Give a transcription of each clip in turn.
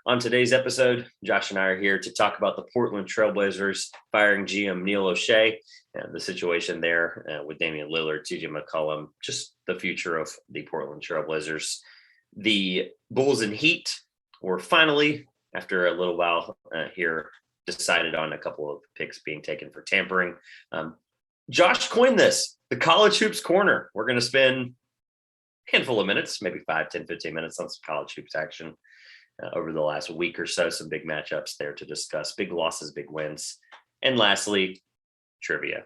On today's episode, Josh and I are here to talk about the Portland Trailblazers firing GM Neil Olshey and the situation there with Damian Lillard, TJ McCollum, just the future of the Portland Trailblazers. The Bulls and Heat were finally, after a little while here, decided on a couple of picks being taken for tampering. Josh coined this, the College Hoops Corner. We're going to spend a handful of minutes, maybe 5, 10, 15 minutes on some college hoops action over the last week or so. Some big matchups there to discuss, big losses, big wins. And lastly, trivia.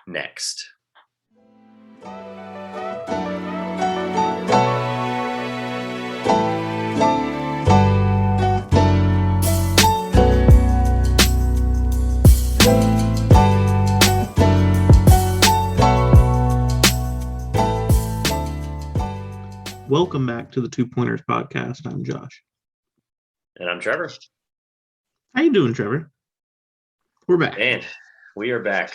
Next. Welcome back to the Two Pointers podcast. I'm Josh. And I'm Trevor. How you doing, Trevor? We're back. And we are back.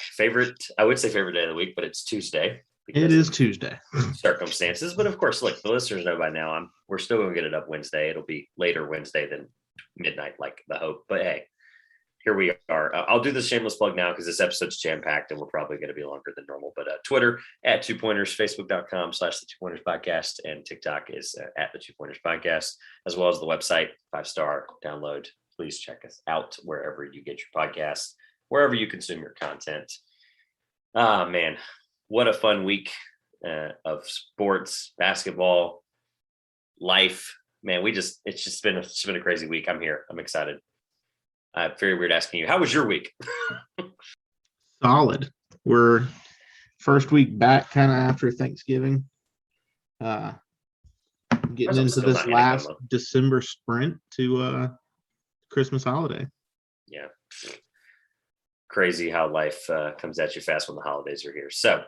I would say favorite day of the week, but it's Tuesday. It is Tuesday. Circumstances. But of course, look, the listeners know by now we're still going to get it up Wednesday. It'll be later Wednesday than midnight, like the hope. But hey, here we are. I'll do the shameless plug now because this episode's jam-packed and we're probably going to be longer than normal. But Twitter at 2pointers, Facebook.com/the 2pointers podcast, and TikTok is at the 2pointers podcast, as well as the website, 5-star download. Please check us out wherever you get your podcasts, wherever you consume your content. Man, what a fun week of sports, basketball, life. Man, it's been a crazy week. I'm here. I'm excited. Very weird asking you, how was your week? Solid. We're first week back kind of after Thanksgiving. Getting into this last December sprint to Christmas holiday. Yeah. Crazy how life comes at you fast when the holidays are here. So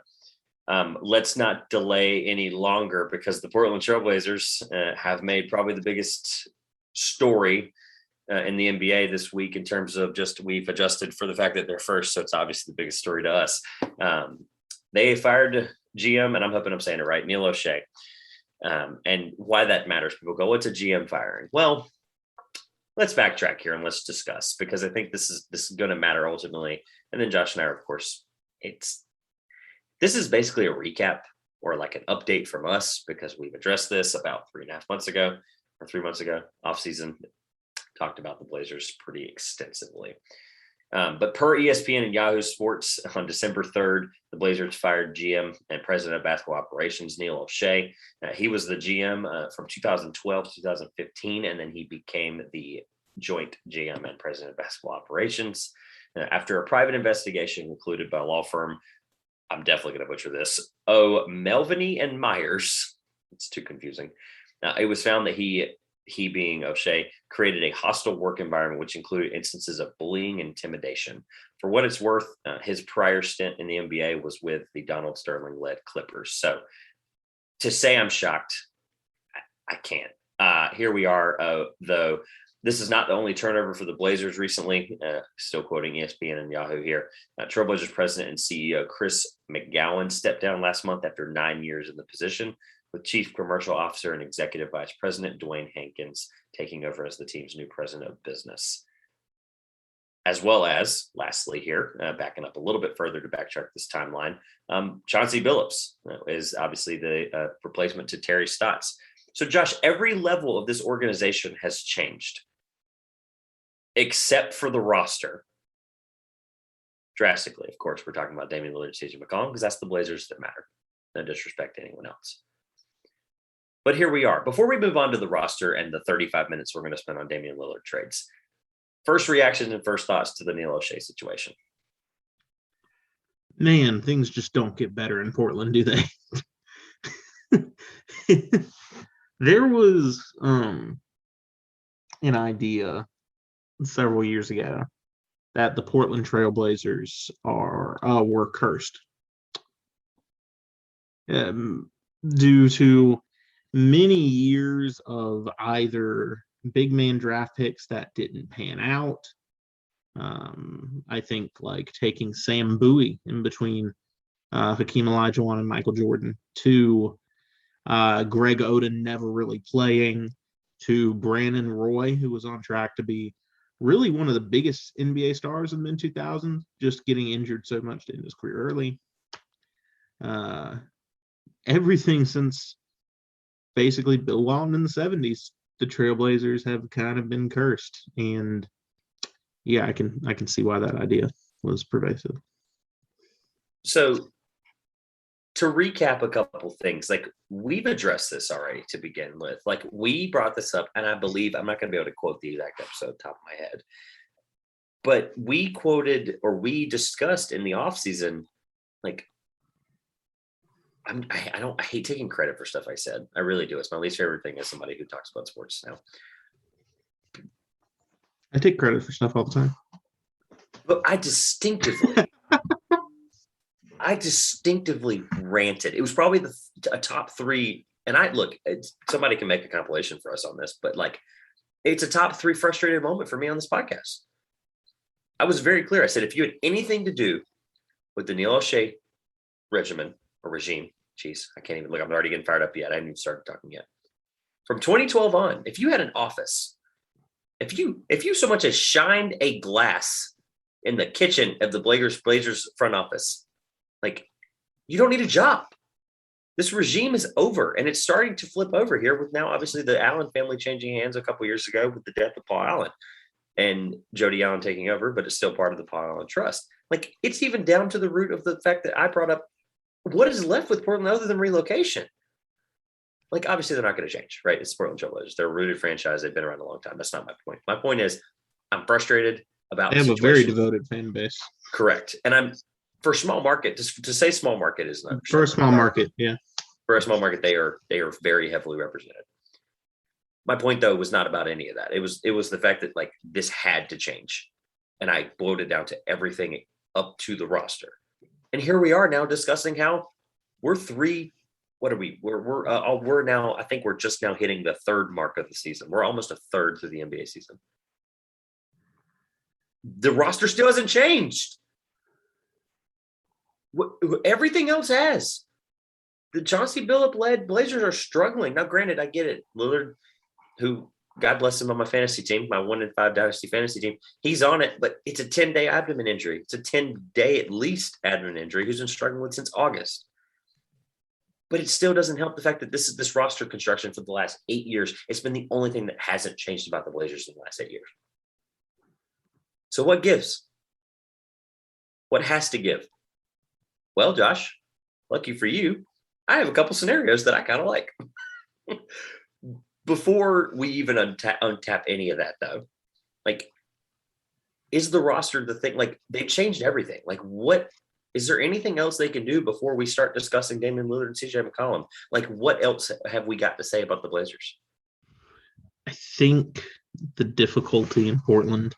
let's not delay any longer because the Portland Trailblazers have made probably the biggest story in the NBA this week in terms of we've adjusted for the fact that they're first. So it's obviously the biggest story to us. They fired GM, and I'm hoping I'm saying it right, Neil Olshey. And why that matters. People go, what's a GM firing? Well, let's backtrack here and let's discuss, because I think this is going to matter ultimately. And then Josh and I are, of course, this is basically a recap or like an update from us because we've addressed this about 3.5 months ago or 3 months ago, off season. Talked about the Blazers pretty extensively. But per ESPN and Yahoo Sports, on December 3rd, the Blazers fired GM and President of Basketball Operations, Neil Olshey. He was the GM from 2012 to 2015, and then he became the joint GM and President of Basketball Operations. After a private investigation concluded by a law firm, I'm definitely going to butcher this, Melviny and Myers, it's too confusing. It was found that he being Olshey, created a hostile work environment, which included instances of bullying and intimidation. For what it's worth, his prior stint in the NBA was with the Donald Sterling-led Clippers. So to say I'm shocked, I can't. Here we are, though. This is not the only turnover for the Blazers recently. Still quoting ESPN and Yahoo here. Trailblazers president and CEO Chris McGowan stepped down last month after 9 years in the position, with Chief Commercial Officer and Executive Vice President Dwayne Hankins taking over as the team's new president of business. As well as, lastly here, backing up a little bit further to backtrack this timeline, Chauncey Billups is obviously the replacement to Terry Stotts. So Josh, every level of this organization has changed, except for the roster. Drastically, of course, we're talking about Damian Lillard and TJ McCollum because that's the Blazers that matter. No disrespect to anyone else. But here we are. Before we move on to the roster and the 35 minutes we're going to spend on Damian Lillard trades, first reactions and first thoughts to the Neil Olshey situation. Man, things just don't get better in Portland, do they? There was an idea several years ago that the Portland Trailblazers were cursed due to many years of either big man draft picks that didn't pan out. I think like taking Sam Bowie in between Hakeem Olajuwon and Michael Jordan, to Greg Oden never really playing, to Brandon Roy, who was on track to be really one of the biggest NBA stars in the mid-2000s, just getting injured so much to end his career early. Everything since basically Bill Walton in the 70s, the Trailblazers have kind of been cursed. And yeah, I can see why that idea was pervasive. So to recap a couple things, like we've addressed this already to begin with. Like we brought this up, and I believe I'm not going to be able to quote the exact episode top of my head, but we quoted or we discussed in the offseason, like I hate taking credit for stuff I said. I really do. It's my least favorite thing as somebody who talks about sports now. I take credit for stuff all the time. But I distinctively ranted. It was probably a top three. And somebody can make a compilation for us on this, but like, it's a top three frustrated moment for me on this podcast. I was very clear. I said, if you had anything to do with the Neil Olshey regimen or regime, geez, I can't even look. I'm already getting fired up yet. I haven't even started talking yet. From 2012 on, if you had an office, if you so much as shined a glass in the kitchen of the Blazers front office, like, you don't need a job. This regime is over, and it's starting to flip over here with now, obviously, the Allen family changing hands a couple years ago with the death of Paul Allen and Jody Allen taking over, but it's still part of the Paul Allen Trust. Like, it's even down to the root of the fact that I brought up what is left with Portland other than relocation. Like, obviously, they're not going to change, right? It's Portland Trailblazers. They're a rooted franchise. They've been around a long time. That's not my point. My point is I'm frustrated about they have a very devoted fan base. Correct. And I'm for small market, to say small market is not for a small market. Yeah. For a small market, they are very heavily represented. My point, though, was not about any of that. It was the fact that, like, this had to change. And I boiled it down to everything up to the roster. And here we are now discussing how we're three. What are we? We're now, I think we're just now hitting the third mark of the season. We're almost a third through the NBA season. The roster still hasn't changed. Everything else has. The Chauncey Billups-led Blazers are struggling. Now, granted, I get it. Lillard, who, God bless him, on my fantasy team, my 1-in-5 dynasty fantasy team, he's on it, but it's a 10-day abdomen injury. It's a 10-day at least abdomen injury he's been struggling with since August. But it still doesn't help the fact that this roster construction for the last 8 years, it's been the only thing that hasn't changed about the Blazers in the last 8 years. So what gives? What has to give? Well, Josh, lucky for you, I have a couple scenarios that I kind of like. Before we even untap any of that, though, like, is the roster the thing? Like, they changed everything. Like, what is there anything else they can do before we start discussing Damian Lillard and CJ McCollum? Like, what else have we got to say about the Blazers? I think the difficulty in Portland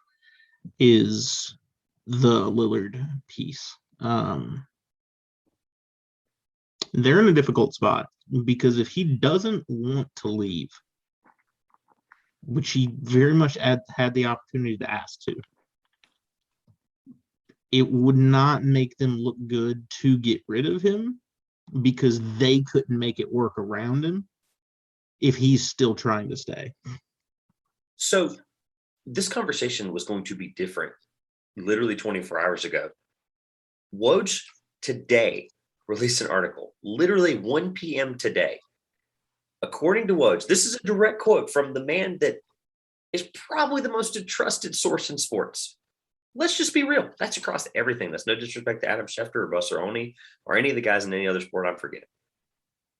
is the Lillard piece. They're in a difficult spot because if he doesn't want to leave, which he very much had the opportunity to ask to, it would not make them look good to get rid of him because they couldn't make it work around him if he's still trying to stay. So this conversation was going to be different literally 24 hours ago. Woj today released an article, literally 1 p.m. today. According to Woj, this is a direct quote from the man that is probably the most trusted source in sports. Let's just be real. That's across everything. That's no disrespect to Adam Schefter or Buster Olney or any of the guys in any other sport I'm forgetting.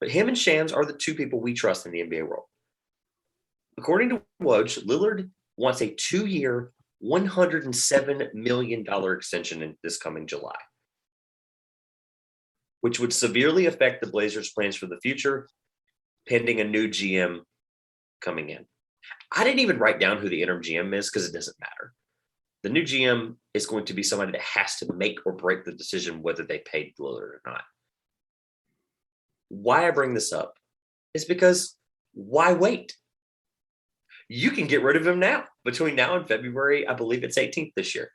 But him and Shams are the two people we trust in the NBA world. According to Woj, Lillard wants a 2-year, $107 million extension in this coming July, which would severely affect the Blazers' plans for the future, pending a new GM coming in. I didn't even write down who the interim GM is because it doesn't matter. The new GM is going to be somebody that has to make or break the decision whether they paid Lillard or not. Why I bring this up is because why wait? You can get rid of him now. Between now and February, I believe it's 18th this year.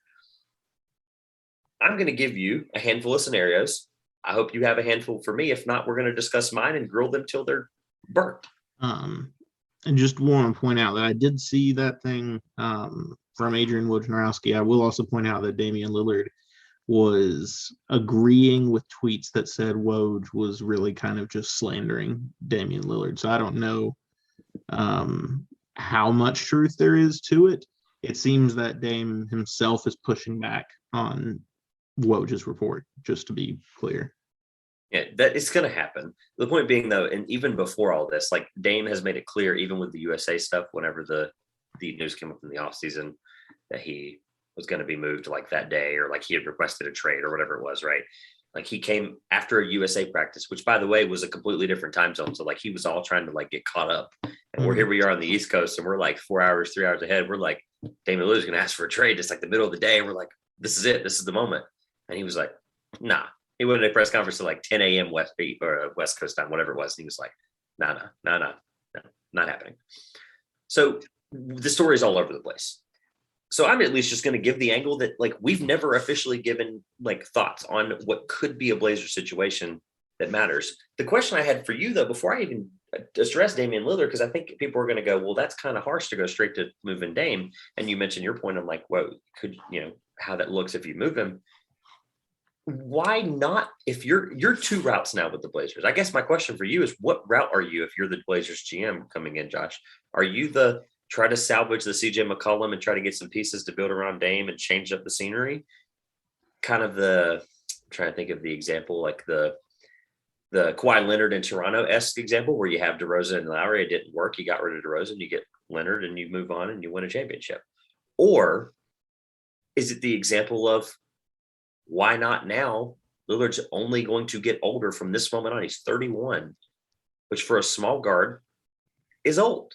I'm going to give you a handful of scenarios. I hope you have a handful for me. If not, we're going to discuss mine and grill them till they're burnt. And just want to point out that I did see that thing from Adrian Wojnarowski. I will also point out that Damian Lillard was agreeing with tweets that said Woj was really kind of just slandering Damian Lillard. So I don't know how much truth there is to it. It seems that Dame himself is pushing back on Woj's report, just to be clear. Yeah, that it's going to happen. The point being, though, and even before all this, like Dame has made it clear, even with the USA stuff, whenever the news came up in the offseason that he was going to be moved like that day, or like he had requested a trade or whatever it was, right? Like he came after a USA practice, which by the way was a completely different time zone. So like he was all trying to like get caught up. And we're here we are on the East Coast, and we're like 4 hours, 3 hours ahead. We're like, Damian Lillard's going to ask for a trade. It's like the middle of the day. We're like, this is it. This is the moment. And he was like, nah. He went to a press conference at like 10 a.m. West Coast time, whatever it was. And he was like, no, not happening. So the story is all over the place. So I'm at least just going to give the angle that like we've never officially given like thoughts on what could be a Blazer situation that matters. The question I had for you, though, before I even address Damian Lillard, because I think people are going to go, well, that's kind of harsh to go straight to moving Dame. And you mentioned your point. I'm like, well, could, how that looks if you move him. Why not? If you're two routes now with the Blazers, I guess my question for you is, what route are you if you're the Blazers GM coming in, Josh? Are you the try to salvage the CJ McCollum and try to get some pieces to build around Dame and change up the scenery? Kind of I'm trying to think of the example, like the Kawhi Leonard in Toronto-esque example where you have DeRozan and Lowry. It didn't work. You got rid of DeRozan, you get Leonard, and you move on and you win a championship. Or is it the example of, why not now? Lillard's only going to get older from this moment on. He's 31, which for a small guard is old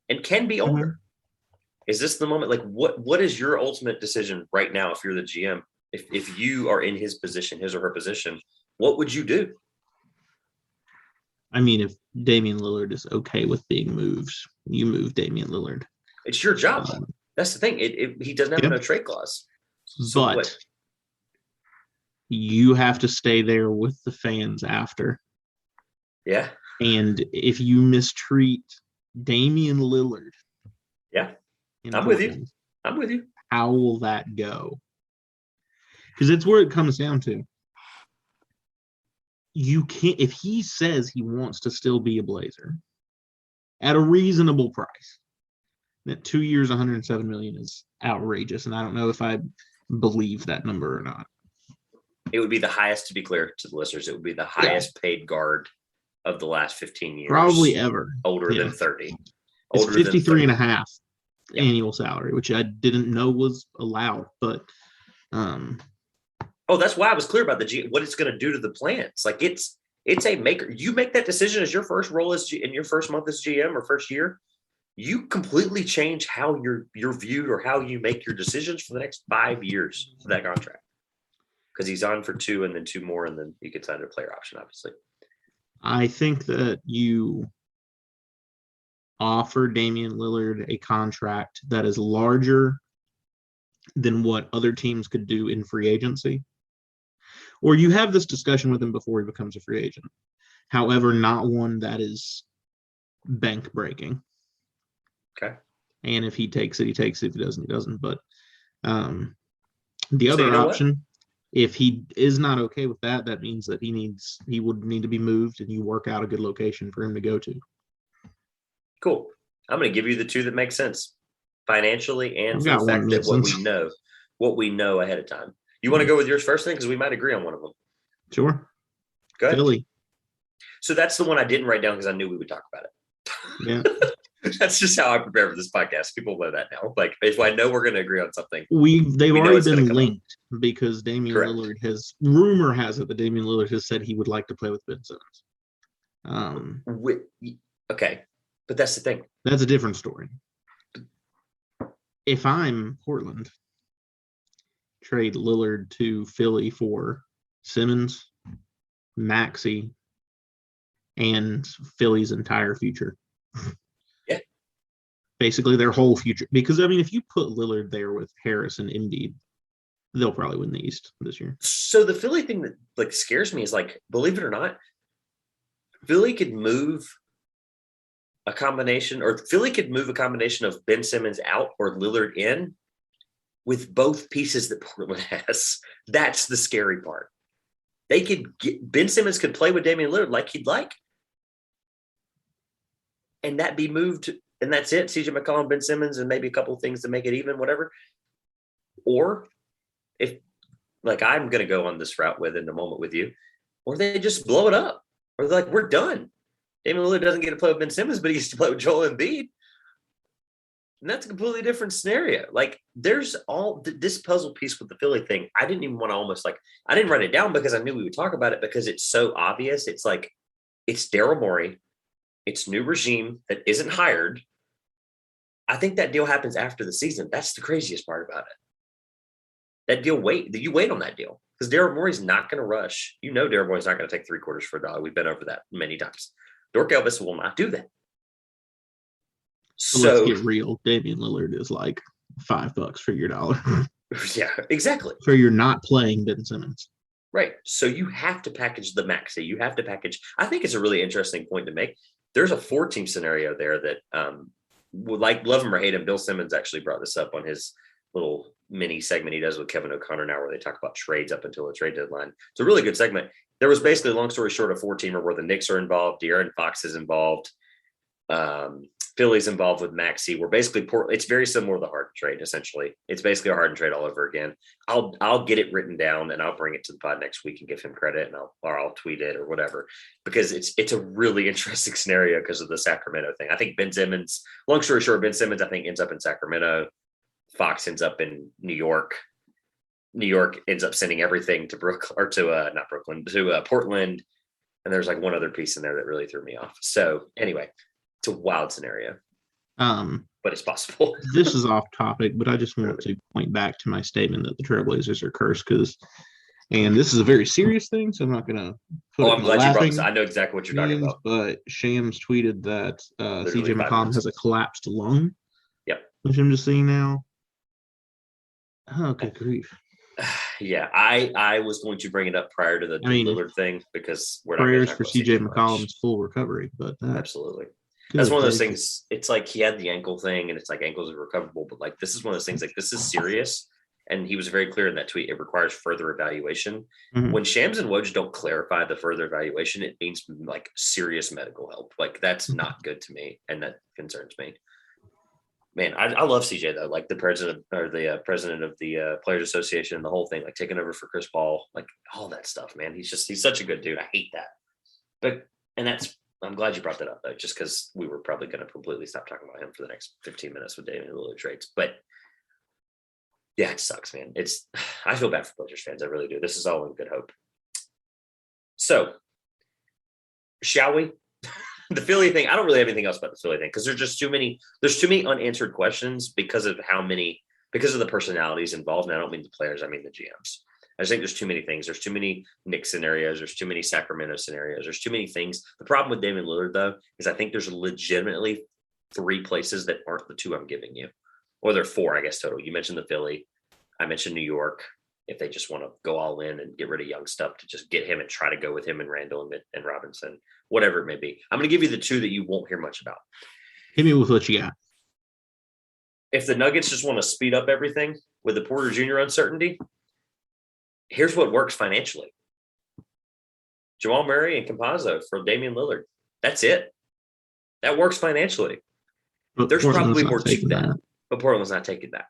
and can be older. Mm-hmm. Is this the moment? Like, what is your ultimate decision right now if you're the GM? If you are in his position, his or her position, what would you do? I mean, if Damian Lillard is okay with being moved, you move Damian Lillard. It's your job. That's the thing. He doesn't have a no trade clause. So but you have to stay there with the fans after. Yeah. And if you mistreat Damian Lillard. Yeah. I'm with you. How will that go? Because it's where it comes down to. You can't, if he says he wants to still be a Blazer at a reasonable price, that 2 years, $107 million is outrageous. And I don't know if I believe that number or not. It would be the highest, to be clear to the listeners, it would be the highest paid guard of the last 15 years. Probably ever. Older than 30. It's 53 and a half annual salary, which I didn't know was allowed, but that's why I was clear about what it's going to do to the plans. Like it's a maker. You make that decision as your first role in your first month as GM or first year, you completely change how you're viewed or how you make your decisions for the next 5 years for that contract. Because he's on for 2 and then 2 more, and then you could sign a player option, obviously. I think that you offer Damian Lillard a contract that is larger than what other teams could do in free agency. Or you have this discussion with him before he becomes a free agent. However, not one that is bank breaking. Okay. And if he takes it, he takes it. If he doesn't, he doesn't. But the other option, if he is not okay with that, that means that he would need to be moved, and you work out a good location for him to go to. Cool. I'm going to give you the two that make sense financially and for the fact that what we know ahead of time. You want to go with yours first thing? Because we might agree on one of them. Sure. Go ahead. Philly. So that's the one I didn't write down because I knew we would talk about it. Yeah. That's just how I prepare for this podcast. People know that now. Like, if I know we're going to agree on something, they've already been linked because Damian Lillard rumor has it that Damian Lillard has said he would like to play with Ben Simmons. Okay, but that's the thing. That's a different story. If I'm Portland, trade Lillard to Philly for Simmons, Maxey, and Philly's entire future. Yeah. Basically their whole future. Because, I mean, if you put Lillard there with Harris and Embiid, they'll probably win the East this year. So the Philly thing that like scares me is, like, believe it or not, Philly could move a combination, or Philly could move a combination of Ben Simmons out or Lillard in with both pieces that Portland has. That's the scary part. They could get Ben Simmons could play with Damian Lillard like he'd like, and that be moved, and that's it. CJ McCollum, Ben Simmons, and maybe a couple of things to make it even, whatever. Or if, like, I'm going to go on this route with in a moment with you, or they just blow it up, or they're like, we're done. Damian Lillard doesn't get to play with Ben Simmons, but he gets to play with Joel Embiid. And that's a completely different scenario. Like, there's all this puzzle piece with the Philly thing. I didn't even want to I didn't write it down because I knew we would talk about it because it's so obvious. It's like, it's Daryl Morey. It's new regime that isn't hired. I think that deal happens after the season. That's the craziest part about it. That deal, you wait on that deal because Daryl Morey's not going to rush. You know, Daryl Morey's not going to take $0.75 for a dollar. We've been over that many times. Dork Elvis will not do that. So let's get real. Damian Lillard is like $5 for your dollar. Yeah, exactly. For you're not playing Ben Simmons. Right. So you have to package the maxi. You have to package. I think it's a really interesting point to make. There's a 4-team scenario there that would, like, love him or hate him. Bill Simmons actually brought this up on his little mini segment he does with Kevin O'Connor now, where they talk about trades up until the trade deadline. It's a really good segment. There was basically, long story short, a 4-teamer where the Knicks are involved, De'Aaron Fox is involved, Philly's involved with Maxey. We're basically it's very similar to the Harden trade. Essentially, it's basically a Harden trade all over again. I'll get it written down and I'll bring it to the pod next week and give him credit, and I'll tweet it or whatever, because it's a really interesting scenario because of the Sacramento thing. I think Ben Simmons, long story short, Ben Simmons I think ends up in Sacramento. Fox ends up in New York. New York ends up sending everything to Portland. And there's like one other piece in there that really threw me off. So anyway, it's a wild scenario, but it's possible. This is off topic, but I just want to point back to my statement that the Trailblazers are cursed and this is a very serious thing, so I'm not going to put I'm glad you brought this. I know exactly what you're talking about. But Shams tweeted that CJ McCollum has a collapsed lung. Yep. Which I'm just seeing now. Oh, good grief. Yeah, I was going to bring it up prior to the Lillard thing because we're prayers for CJ McCollum's full recovery, but absolutely. That's one of those things. It's like he had the ankle thing, and it's like ankles are recoverable, but like this is one of those things. Like, this is serious, and he was very clear in that tweet. It requires further evaluation. Mm-hmm. When Shams and Woj don't clarify the further evaluation, it means like serious medical help. Like, that's not good to me, and that concerns me. Man, I love CJ though. Like, the president of the Players Association and the whole thing, like taking over for Chris Paul, like all that stuff. Man, he's such a good dude. I hate that, I'm glad you brought that up though, just because we were probably going to completely stop talking about him for the next 15 minutes with Damian Lillard trades. But yeah, it sucks, man. I feel bad for Blazers fans. I really do. This is all in good hope. So, shall we? The Philly thing, I don't really have anything else about the Philly thing because there's too many unanswered questions because of the personalities involved. And I don't mean the players, I mean the GMs. I just think there's too many things. There's too many Knicks scenarios. There's too many Sacramento scenarios. There's too many things. The problem with Damian Lillard, though, is I think there's legitimately 3 places that aren't the 2 I'm giving you. Or there are 4, I guess, total. You mentioned the Philly. I mentioned New York. If they just want to go all in and get rid of young stuff to just get him and try to go with him and Randall and Robinson, whatever it may be. I'm going to give you the 2 that you won't hear much about. Hit me with what you got. If the Nuggets just want to speed up everything with the Porter Jr. uncertainty, here's what works financially. Jamal Murray and Campazzo for Damian Lillard. That's it. That works financially. But there's Portland's probably more to that. But Portland's not taking that.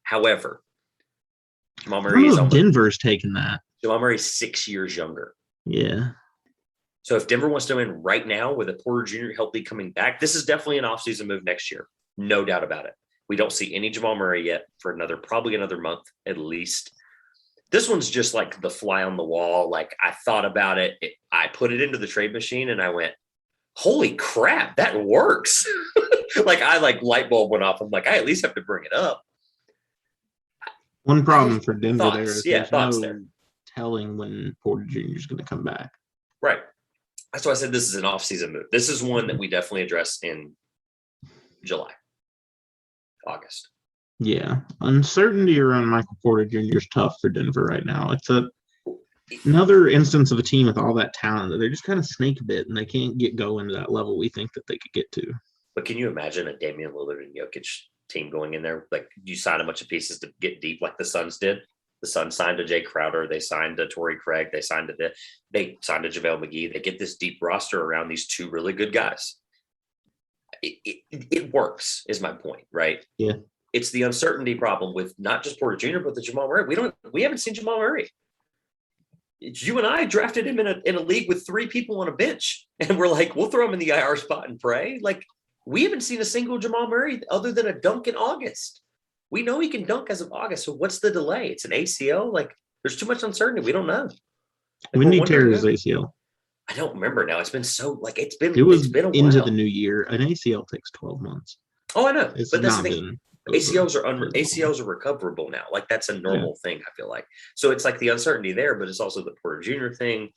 However, Jamal Murray is Denver's taking that. Jamal Murray's 6 years younger. Yeah. So if Denver wants to win right now with a Porter Jr. healthy coming back, this is definitely an offseason move next year. No doubt about it. We don't see any Jamal Murray yet for probably another month at least. This one's just like the fly on the wall. Like, I thought about it. I put it into the trade machine and I went, holy crap, that works. Light bulb went off. I'm like, I at least have to bring it up. One problem for Denver thoughts, there is there's no telling when Porter Jr. is going to come back. Right. That's why I said this is an off-season move. This is one that we definitely address in July, August. Yeah. Uncertainty around Michael Porter Jr. is tough for Denver right now. It's another instance of a team with all that talent that they're just kind of snake bit and they can't get going to that level we think that they could get to. But can you imagine a Damian Lillard and Jokic team going in there? Like, you sign a bunch of pieces to get deep like the Suns did. The Suns signed a Jay Crowder. They signed a Torrey Craig. They signed a JaVale McGee. They get this deep roster around these two really good guys. It works, is my point, right? Yeah. It's the uncertainty problem with not just Porter Jr., but the Jamal Murray. We haven't seen Jamal Murray. You and I drafted him in a league with 3 people on a bench, and we're like, we'll throw him in the IR spot and pray. Like, we haven't seen a single Jamal Murray other than a dunk in August. We know he can dunk as of August. So what's the delay? It's an ACL. Like, there's too much uncertainty. We don't know. Like, when did he tear his ACL? I don't remember now. It's been so it's been a into while. The new year. An ACL takes 12 months. Oh, I know. It's but that's not the thing. been ACLs are recoverable now. Like, that's a normal thing, I feel like. So it's like the uncertainty there, but it's also the Porter Jr. thing.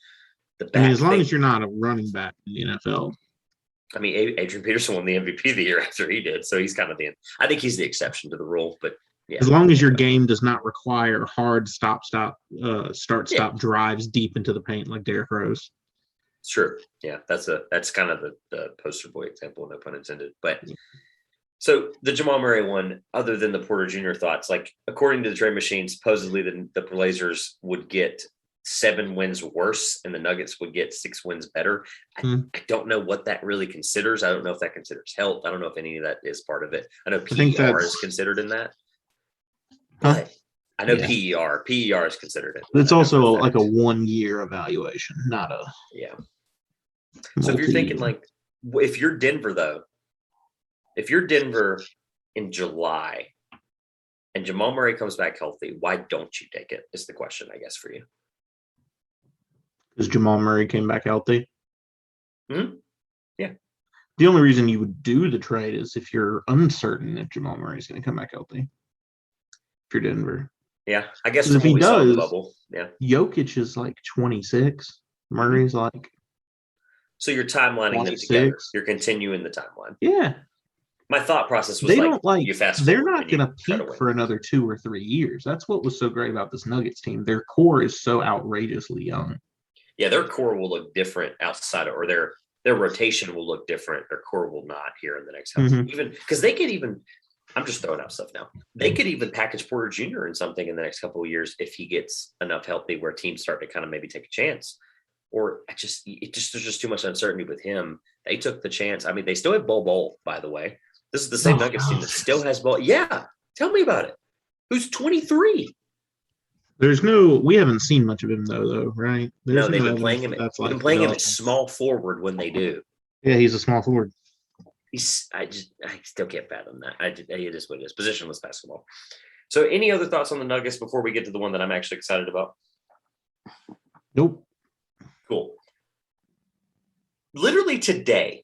As long as you're not a running back in the NFL. I mean, Adrian Peterson won the MVP the year after he did, so he's kind of I think he's the exception to the rule. But yeah, as long as your game does not require hard start drives deep into the paint like Derrick Rose. Sure, yeah, that's kind of the poster boy example, no pun intended. But so the Jamal Murray one, other than the Porter Jr. thoughts, like, according to the trade machine, supposedly the Blazers would get 7 wins worse and the Nuggets would get 6 wins better. I don't know what that really considers. I don't know if that considers health. I don't know if any of that is part of it. I know PER is considered in that. But I know PER is considered it. But it's also like a 1-year evaluation, not a So if you're thinking, like, if you're Denver in July and Jamal Murray comes back healthy, why don't you take it? Is the question, I guess, for you. Because Jamal Murray came back healthy? Yeah. The only reason you would do the trade is if you're uncertain if Jamal Murray is going to come back healthy. If you're Denver. Yeah, I guess if he does, the bubble. Yeah. Jokic is like 26. Murray's like. So you're timelining them together. You're continuing the timeline. Yeah. My thought process was they're not going to peak for another 2 or 3 years. That's what was so great about this Nuggets team. Their core is so outrageously young. Yeah, their core will look different outside or their rotation will look different. Their core will not here in the next house. Even because they could even, I'm just throwing out stuff now. They could even package Porter Jr. in something in the next couple of years if he gets enough healthy where teams start to kind of maybe take a chance. Or there's just too much uncertainty with him. They took the chance. I mean, they still have Bol, by the way. This is the same Nuggets team that still has Bol. Yeah, tell me about it. Who's 23? We haven't seen much of him though, right? They've been playing him. They've been playing him at small forward when they do. Yeah, he's a small forward. I still can't fathom that. It is what it is. Positionless basketball. So, any other thoughts on the Nuggets before we get to the one that I'm actually excited about? Nope. Cool. Literally today,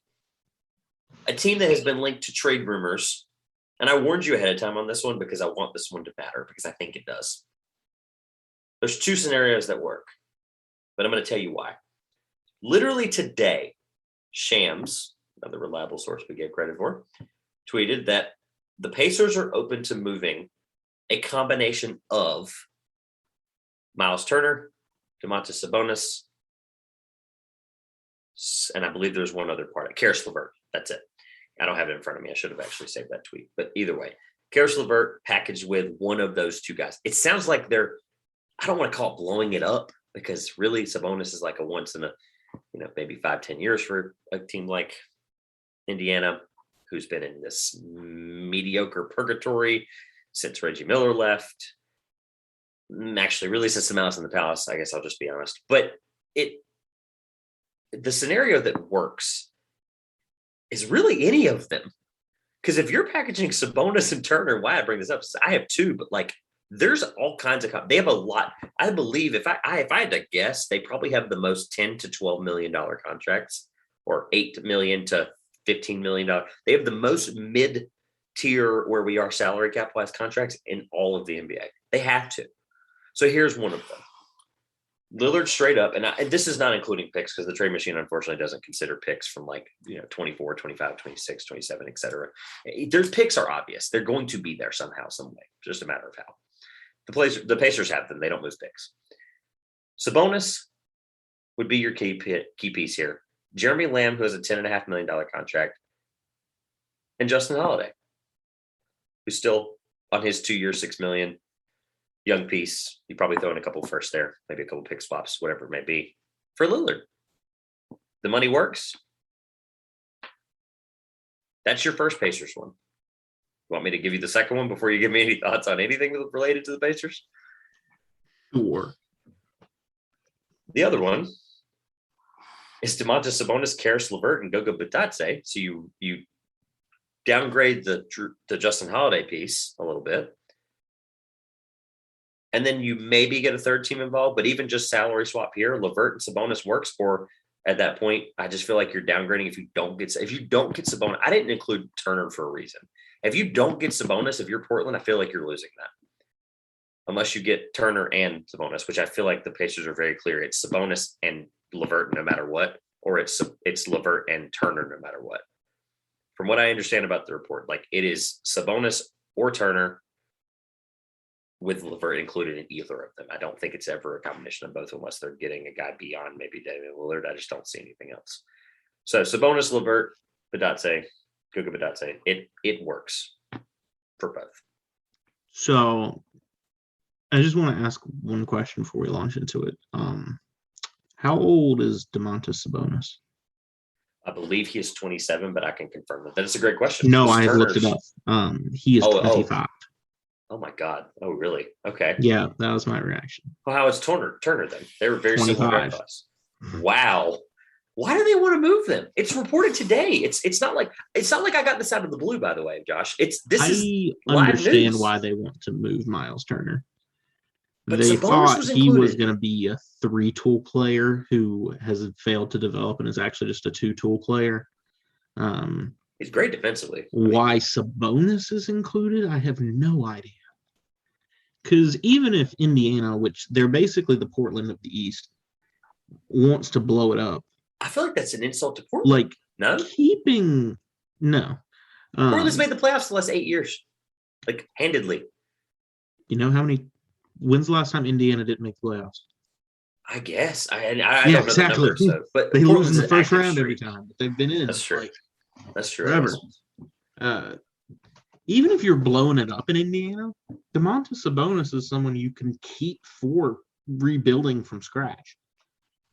a team that has been linked to trade rumors, and I warned you ahead of time on this one because I want this one to matter because I think it does. There's 2 scenarios that work, but I'm going to tell you why. Literally today, Shams, another reliable source we get credit for, tweeted that the Pacers are open to moving a combination of Miles Turner, Domantas Sabonis, and I believe there's one other part. Karis LeVert. That's it. I don't have it in front of me. I should have actually saved that tweet. But either way, Karis LeVert packaged with one of those 2 guys. It sounds like I don't want to call it blowing it up because really Sabonis is like a once in a, maybe 5-10 years for a team like Indiana, who's been in this mediocre purgatory since Reggie Miller left. Actually, really since the Mouse in the Palace, I guess I'll just be honest. But the scenario that works is really any of them. Because if you're packaging Sabonis and Turner, why I bring this up is I have 2, but like there's all kinds of they have a lot. I believe if I had to guess, they probably have the most $10 to $12 million contracts or $8 million to $15 million. They have the most mid-tier where we are salary cap wise contracts in all of the NBA. They have to. So here's one of them. Lillard straight up, and this is not including picks because the trade machine unfortunately doesn't consider picks from 24, 25, 26, 27, et cetera. Their picks are obvious. They're going to be there somehow, some way. Just a matter of how. The Pacers have them. They don't lose picks. Sabonis would be your key piece here. Jeremy Lamb, who has a $10.5 million contract. and Justin Holiday, who's still on his 2-year, $6 million young piece. You probably throw in a couple first there, maybe a couple pick swaps, whatever it may be for Lillard. The money works. That's your first Pacers one. You want me to give you the second one before you give me any thoughts on anything related to the Pacers? Sure. The other one is Domantas Sabonis, Karis LeVert, and Goga Bitadze. So you downgrade the Justin Holiday piece a little bit. And then you maybe get a third team involved, but even just salary swap here, LeVert and Sabonis works. Or at that point, I just feel like you're downgrading if you don't get Sabonis. I didn't include Turner for a reason. If you don't get Sabonis, if you're Portland, I feel like you're losing that. Unless you get Turner and Sabonis, which I feel like the Pacers are very clear. It's Sabonis and LeVert no matter what, or it's LeVert and Turner no matter what. From what I understand about the report, like it is Sabonis or Turner with LeVert included in either of them. I don't think it's ever a combination of both unless they're getting a guy beyond maybe Damian Lillard. I just don't see anything else. So Sabonis, LeVert, Bitadze, Goga Bitadze, it works for both. So I just want to ask one question before we launch into it. How old is Domantas Sabonis? I believe he is 27, but I can confirm that. That is a great question. No, I have looked it up. He is 25. Oh my God. Oh, really? Okay. Yeah, that was my reaction. Well, how is Turner then? They were very 25. similar to us. Wow. Why do they want to move them? It's reported today. It's not like I got this out of the blue, by the way, Josh. I understand why they want to move Miles Turner. But they Sabonis thought he was included. going to be a 3-tool player who has failed to develop and is actually just a 2-tool player. He's great defensively. Why Sabonis is included, I have no idea. Because even if Indiana, which they're basically the Portland of the East, wants to blow it up, I feel like that's an insult to Portland. like no, no. Portland's made the playoffs the last 8 years, like handedly. You know when's the last time Indiana didn't make the playoffs? I guess I yeah, don't know exactly. the numbers, but they Portland's lose in the first round streak. every time, but they've been in. That's true. That's true. Forever. Even if you're blowing it up in Indiana, Domantas Sabonis is someone you can keep for rebuilding from scratch.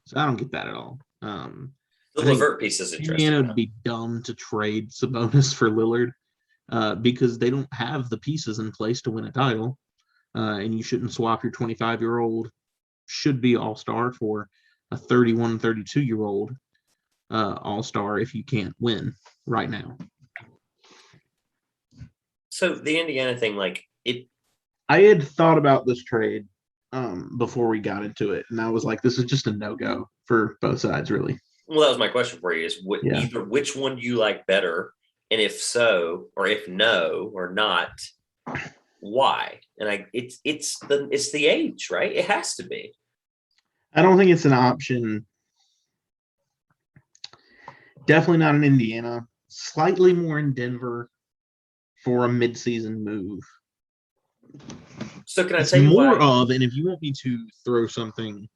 So I don't get that at all. The LeVert piece is interesting. Indiana would be dumb to trade Sabonis for Lillard because they don't have the pieces in place to win a title. And you shouldn't swap your 25-year-old should-be all-star for a 31, 32-year-old all-star if you can't win right now. So the Indiana thing, I had thought about this trade before we got into it, and I was like, this is just a no-go for both sides, really. Well, that was my question for you: is either which one do you like better, and if so, or if no, or not, why? And it's the age, right? It has to be. I don't think it's an option. Definitely not in Indiana. Slightly more in Denver for a mid-season move. So can I tell you more why? of, and if you want me to throw something,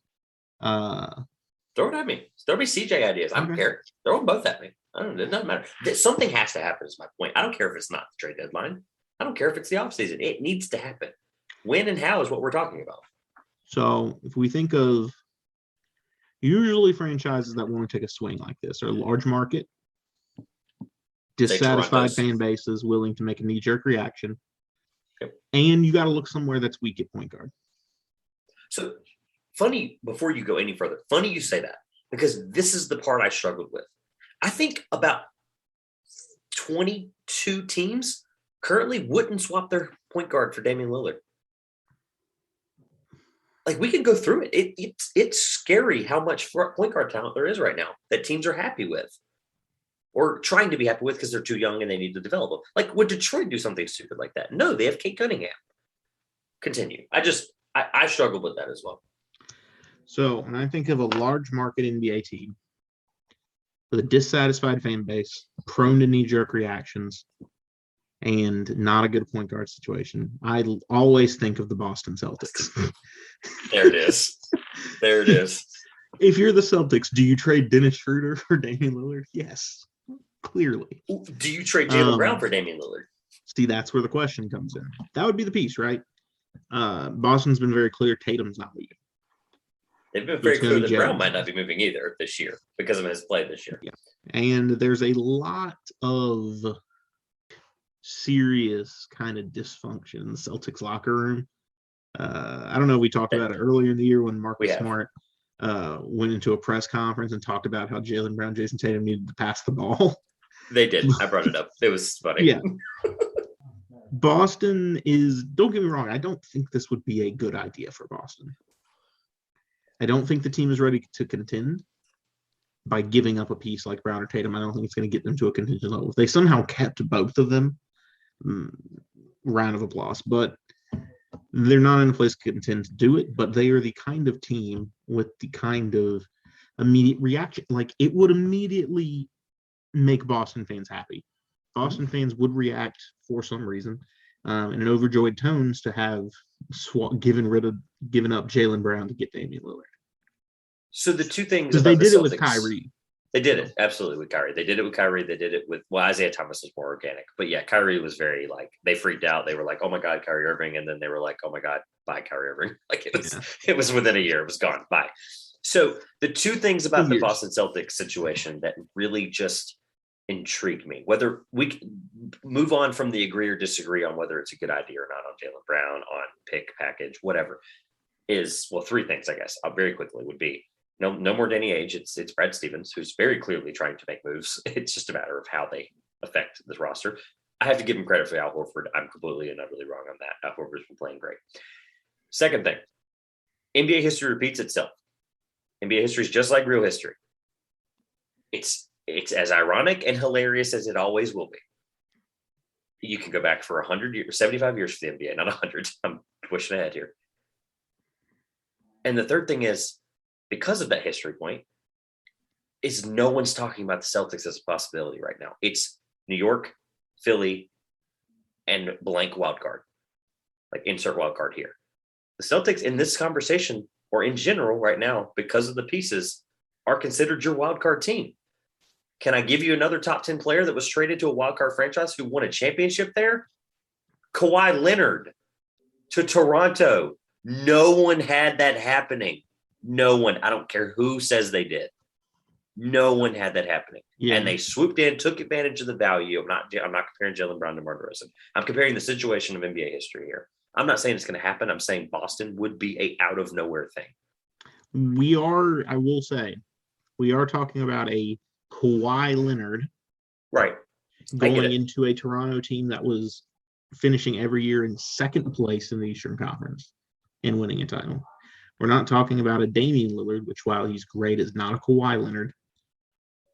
throw it at me. Throw me CJ ideas. I don't care. Throw them both at me. It doesn't matter. Something has to happen is my point. I don't care if it's not the trade deadline. I don't care if it's the offseason. It needs to happen. When and how is what we're talking about. So if we think of usually franchises that want to take a swing like this are large market, dissatisfied fan bases willing to make a knee-jerk reaction. Yep. And you got to look somewhere that's weak at point guard. So funny, before you go any further, funny you say that, because this is the part I struggled with. I think about 22 teams currently wouldn't swap their point guard for Damian Lillard. Like, we can go through it. It's scary how much point guard talent there is right now that teams are happy with or trying to be happy with because they're too young and they need to develop them. Like, would Detroit do something stupid like that? No, they have Kate Cunningham. Continue. I struggled with that as well. So when I think of a large market NBA team with a dissatisfied fan base, prone to knee-jerk reactions, and not a good point guard situation, I always think of the Boston Celtics. There it is. There it is. If you're the Celtics, do you trade Dennis Schroeder for Damian Lillard? Yes. clearly. Do you trade Jaylen Brown for Damian Lillard? See, that's where the question comes in. That would be the piece, right? Boston's been very clear Tatum's not leaving. They've been very clear that Brown might not be moving either this year because of his play this year. Yeah. And there's a lot of serious kind of dysfunction in the Celtics locker room. I don't know. We talked about it earlier in the year when Marcus Smart went into a press conference and talked about how Jaylen Brown, Jason Tatum needed to pass the ball. They did. I brought it up. It was funny. Yeah. Boston is, don't get me wrong, I don't think this would be a good idea for Boston. I don't think the team is ready to contend by giving up a piece like Brown or Tatum. I don't think it's going to get them to a contention level. If they somehow kept both of them, round of applause. But they're not in a place to contend to do it, but they are the kind of team with the kind of immediate reaction. Like, it would immediately make Boston fans happy. Boston fans would react for some reason in an overjoyed tones to have given up Jaylen Brown to get Damian Lillard. So the two things, because they did it with Kyrie. They did it absolutely with Kyrie. They did it with Kyrie. They did it with, well, Isaiah Thomas was more organic, but yeah, Kyrie was very like, they freaked out. They were like, oh my God, Kyrie Irving. And then they were like, oh my God, bye Kyrie Irving. Like it was within a year, it was gone. Bye. So the two things about the Boston Celtics situation that really just intrigued me, whether we move on from the agree or disagree on whether it's a good idea or not on Jaylen Brown, on pick package, whatever, is, well, three things, I guess, very quickly would be no more Danny Ainge. It's Brad Stevens, who's very clearly trying to make moves. It's just a matter of how they affect this roster. I have to give him credit for Al Horford. I'm completely and utterly wrong on that. Al Horford's been playing great. Second thing, NBA history repeats itself. NBA history is just like real history. It's as ironic and hilarious as it always will be. You can go back for 100 years, 75 years for the NBA, not 100. I'm pushing ahead here. And the third thing is, because of that history point, is no one's talking about the Celtics as a possibility right now. It's New York, Philly, and blank wild card. Like, insert wild card here. The Celtics in this conversation, or in general right now, because of the pieces, are considered your wild card team. Can I give you another top 10 player that was traded to a wildcard franchise who won a championship there? Kawhi Leonard to Toronto. No one had that happening. No one. I don't care who says they did. No one had that happening. Yeah. And they swooped in, took advantage of the value. I'm not comparing Jaylen Brown to DeMar DeRozan. I'm comparing the situation of NBA history here. I'm not saying it's going to happen. I'm saying Boston would be a out of nowhere thing. I will say, we are talking about a Kawhi Leonard, right, going into a Toronto team that was finishing every year in second place in the Eastern Conference and winning a title. We're not talking about a Damian Lillard, which, while he's great, is not a Kawhi Leonard.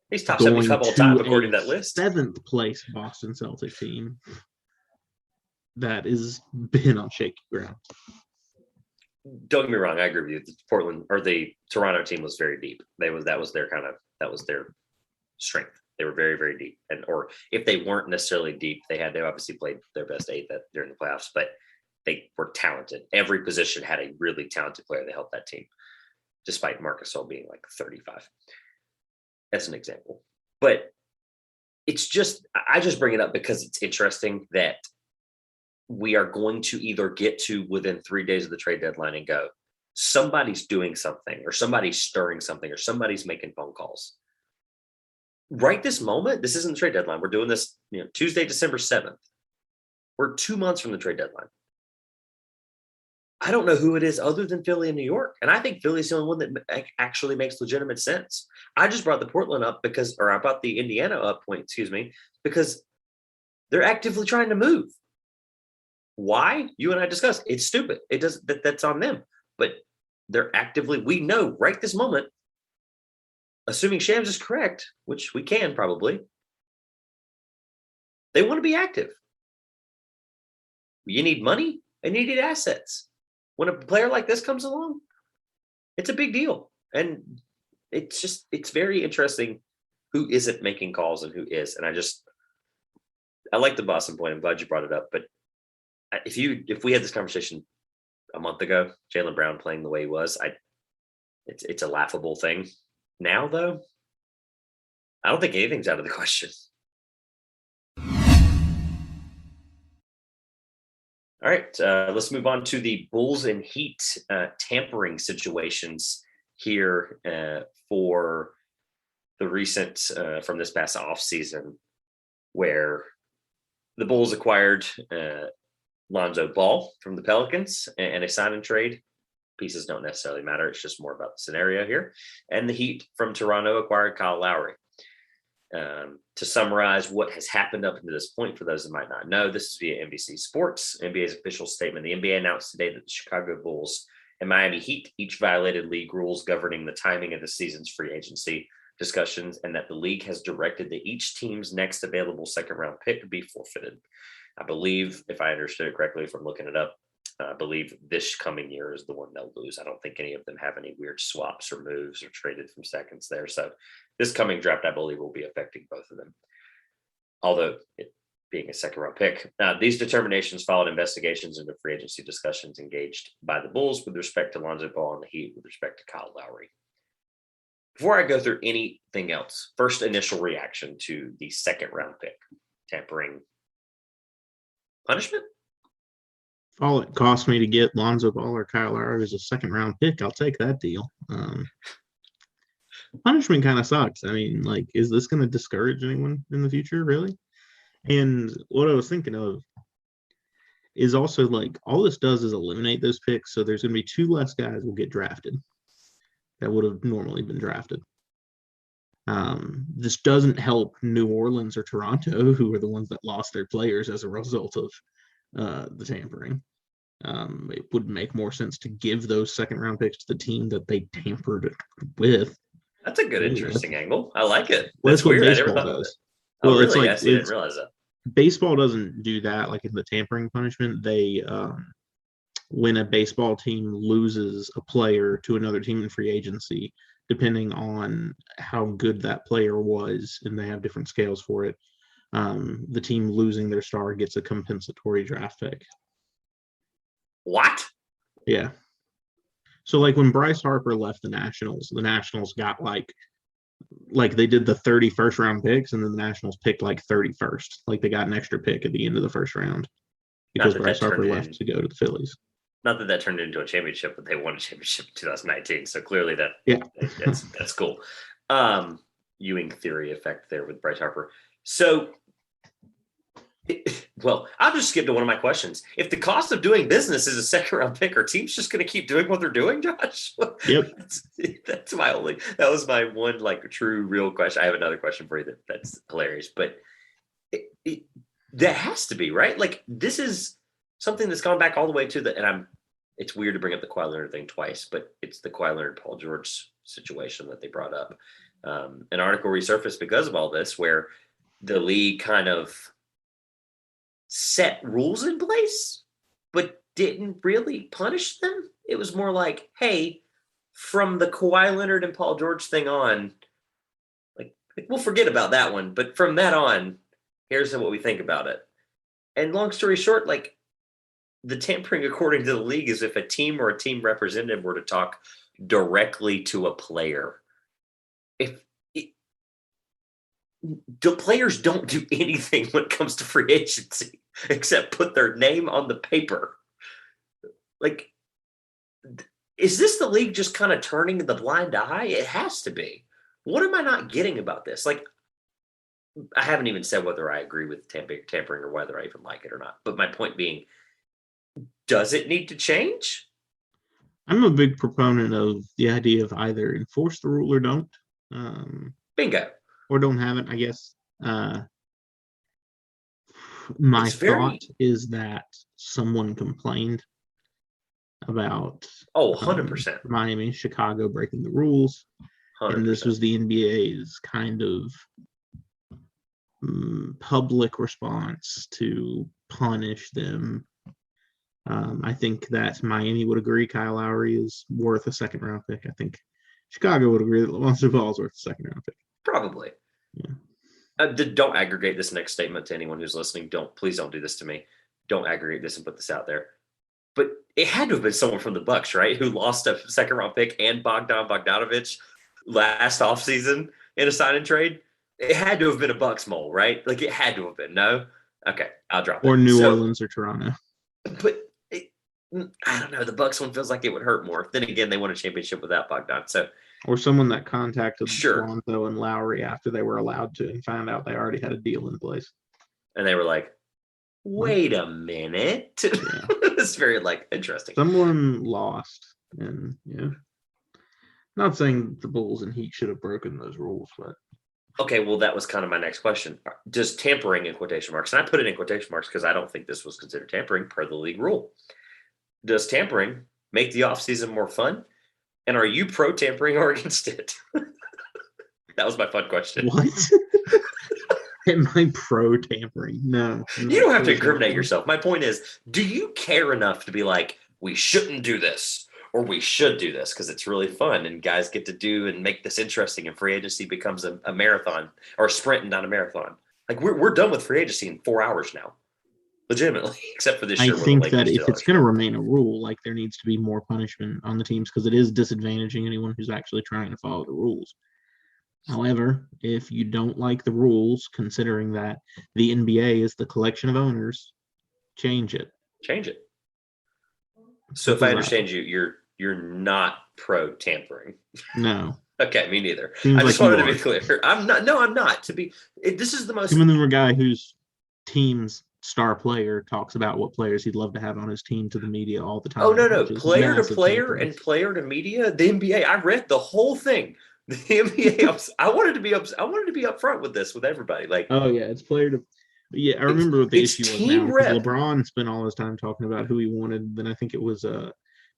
He's top 75 all time according to that list. Seventh place Boston Celtics team that has been on shaky ground. Don't get me wrong, I agree with you. The Portland or the Toronto team was very deep. That was their strength. They were very, very deep. Or if they weren't necessarily deep, they obviously played their best eight during the playoffs, but they were talented. Every position had a really talented player that helped that team, despite Marc Gasol being like 35. As an example. But it's just, I just bring it up because it's interesting that we are going to either get to within 3 days of the trade deadline and go, somebody's doing something, or somebody's stirring something, or somebody's making phone calls. Right this moment, this isn't the trade deadline. We're doing this, Tuesday, December 7th. We're 2 months from the trade deadline. I don't know who it is other than Philly and New York. And I think Philly's the only one that actually makes legitimate sense. I just brought the Portland up I brought the Indiana up point, because they're actively trying to move. Why? You and I discussed. It's stupid. It does that's on them. But they're actively, we know right this moment, assuming Shams is correct, which we can probably, they want to be active. You need money and you need assets. When a player like this comes along, it's a big deal. And it's very interesting who isn't making calls and who is. And I like the Boston point. I'm glad you brought it up. But if we had this conversation a month ago, Jaylen Brown playing the way he was, it's a laughable thing. Now, though, I don't think anything's out of the question. All right, let's move on to the Bulls and Heat tampering situations here for the recent from this past offseason, where the Bulls acquired Lonzo Ball from the Pelicans and a sign and trade. Pieces don't necessarily matter. It's just more about the scenario here. And the Heat from Toronto acquired Kyle Lowry. To summarize what has happened up to this point, for those that might not know, this is via NBC Sports, NBA's official statement. The NBA announced today that the Chicago Bulls and Miami Heat each violated league rules governing the timing of the season's free agency discussions, and that the league has directed that each team's next available second-round pick be forfeited. I believe, if I understood it correctly from looking it up, I believe this coming year is the one they'll lose. I don't think any of them have any weird swaps or moves or traded from seconds there. So this coming draft, I believe, will be affecting both of them, although it being a second-round pick. These determinations followed investigations into free agency discussions engaged by the Bulls with respect to Lonzo Ball and the Heat with respect to Kyle Lowry. Before I go through anything else, first initial reaction to the second-round pick, tampering punishment? All it cost me to get Lonzo Ball or Kyle Lowry as a second-round pick, I'll take that deal. Punishment kind of sucks. I mean, like, is this going to discourage anyone in the future, really? And what I was thinking of is also, like, all this does is eliminate those picks, so there's going to be 2 less guys will get drafted that would have normally been drafted. This doesn't help New Orleans or Toronto, who are the ones that lost their players as a result of the tampering. It would make more sense to give those second-round picks to the team that they tampered with. That's a good, interesting angle. I like it. Well, that's what weird. baseball I never thought does. Of it. Well, it's like Yes, I didn't realize that. Baseball doesn't do that. Like in the tampering punishment, they when a baseball team loses a player to another team in free agency, depending on how good that player was, and they have different scales for it, the team losing their star gets a compensatory draft pick. What? Yeah. So like when Bryce Harper left the Nationals got like they did the 31st round picks, and then the Nationals picked like 31st. Like they got an extra pick at the end of the first round because Bryce Harper left to go to the Phillies. Not that turned into a championship, but they won a championship in 2019. So clearly that's cool. Ewing theory effect there with Bryce Harper. So, well, I'll just skip to one of my questions. If the cost of doing business is a second round pick, are teams just going to keep doing what they're doing, Josh? Yep. That was my one like true real question. I have another question for you that's hilarious, but that has to be, right? Like this is something that's gone back all the way to it's weird to bring up the Kawhi Leonard thing twice, but it's the Kawhi Leonard Paul George situation that they brought up. An article resurfaced because of all this, where the league kind of set rules in place, but didn't really punish them. It was more like, hey, from the Kawhi Leonard and Paul George thing on, like we'll forget about that one, but from that on, here's what we think about it. And long story short, like the tampering, according to the league, is if a team or a team representative were to talk directly to a player. The players don't do anything when it comes to free agency except put their name on the paper. Like, is this the league just kind of turning the blind eye? It has to be. What am I not getting about this? Like, I haven't even said whether I agree with tampering or whether I even like it or not. But my point being, does it need to change? I'm a big proponent of the idea of either enforce the rule or don't. Bingo. Or don't have it, I guess. My thought is that someone complained about 100%. Miami, Chicago breaking the rules. 100%. And this was the NBA's kind of public response to punish them. I think that Miami would agree Kyle Lowry is worth a second round pick. I think Chicago would agree that Lonzo Ball is worth a second round pick. Probably. Yeah. Don't aggregate this next statement to anyone who's listening. Please don't do this to me. Don't aggregate this and put this out there. But it had to have been someone from the Bucks, right? Who lost a second round pick and Bogdanovich last offseason in a sign and trade. It had to have been a Bucks mole, right? Like it had to have been. No? Okay, I'll drop it. Or New Orleans or Toronto. But I don't know. The Bucks one feels like it would hurt more. Then again, they won a championship without Bogdan. So Or someone that contacted sure. Lonzo and Lowry after they were allowed to and found out they already had a deal in place. And they were like, wait a minute. Yeah. It's very like interesting. Someone lost. And yeah. Not saying the Bulls and Heat should have broken those rules, but okay, well, that was kind of my next question. Does tampering in quotation marks, and I put it in quotation marks because I don't think this was considered tampering per the league rule. Does tampering make the offseason more fun? And are you pro tampering or against it? That was my fun question. What? Am I pro tampering? No. You don't have to incriminate yourself. My point is, do you care enough to be like, we shouldn't do this or we should do this because it's really fun and guys get to do and make this interesting and free agency becomes a marathon or a sprint and not a marathon? Like we're done with free agency in 4 hours now. Legitimately, except for this year. I think that if it's going to remain a rule, like there needs to be more punishment on the teams because it is disadvantaging anyone who's actually trying to follow the rules. However, if you don't like the rules, considering that the NBA is the collection of owners, change it. Change it. So if I understand you, you're not pro tampering. No. Okay, me neither. Seems I just like wanted to be clear. I'm not. No, I'm not. This is the most. Even though a guy whose team's star player talks about what players he'd love to have on his team to the media all the time. Oh no, player to player and player to media. The NBA. I read the whole thing. The NBA. I wanted to be up. I wanted to be upfront with this with everybody. Like, oh yeah, it's player to. Yeah, I remember what the issue was now. LeBron spent all his time talking about who he wanted. Then I think it was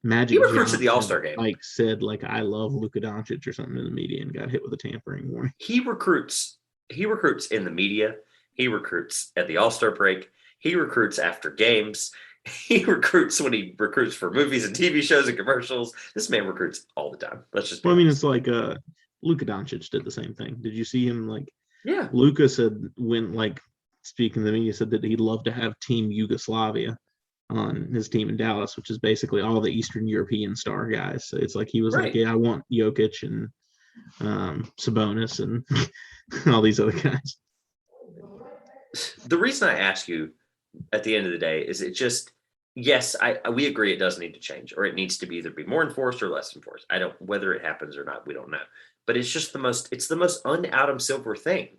Magic. He recruits at the All-Star game. Like said, like I love Luka Doncic or something in the media, and got hit with a tampering warning. He recruits in the media. He recruits at the All-Star break. He recruits after games. He recruits when he recruits for movies and TV shows and commercials. This man recruits all the time. Let's just. Well, I mean, it's like Luka Doncic did the same thing. Did you see him? Like, yeah, Luka said when like. Speaking to the media, said that he'd love to have Team Yugoslavia on his team in Dallas, which is basically all the Eastern European star guys. So it's like he was like, yeah, I want Jokic and Sabonis and all these other guys. The reason I ask you at the end of the day is it just, yes, we agree it does need to change, or it needs to either be more enforced or less enforced. I don't, whether it happens or not, we don't know. But it's just it's the most un-Adam Silver thing.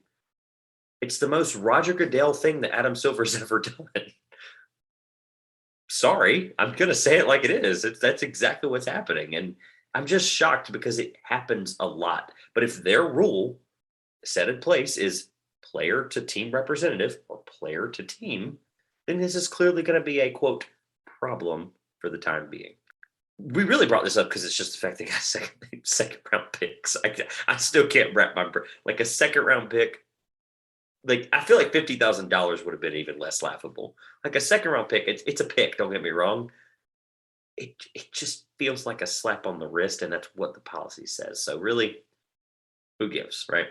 It's the most Roger Goodell thing that Adam Silver's ever done. Sorry, I'm going to say it like it is. That's exactly what's happening. And I'm just shocked because it happens a lot. But if their rule set in place is player to team representative or player to team, then this is clearly going to be a, quote, problem for the time being. We really brought this up because it's just affecting us second round picks. I still can't wrap my brain. Like a second round pick. Like, I feel like $50,000 would have been even less laughable. Like a second round pick, it's a pick, don't get me wrong. It just feels like a slap on the wrist, and that's what the policy says. So really, who gives, right?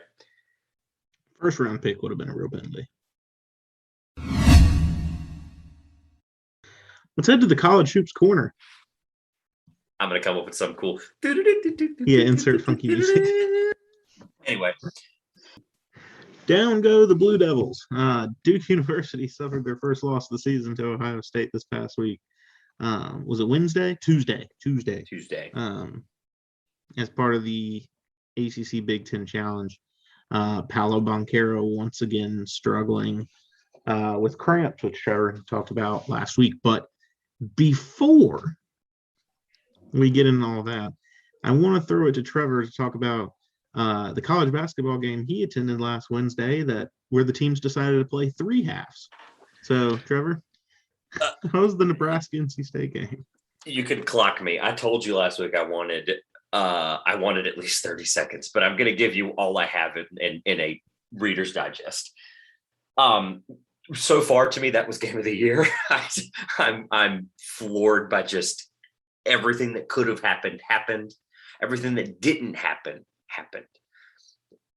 First round pick would have been a real penalty. Let's head to the College Hoops Corner. I'm going to come up with something cool. Yeah, insert funky music. Anyway. Down go the Blue Devils. Duke University suffered their first loss of the season to Ohio State this past week. Was it Wednesday? Tuesday. As part of the ACC Big Ten Challenge. Paolo Banchero once again struggling with cramps, which Trevor talked about last week. But before we get into all that, I want to throw it to Trevor to talk about the college basketball game he attended last Wednesday where the teams decided to play 3 halves. So, Trevor, how's the Nebraska NC State game? You can clock me. I told you last week I wanted at least 30 seconds, but I'm going to give you all I have in a Reader's Digest. So far, to me, that was game of the year. I'm floored by just everything that could have happened. Everything that didn't happen.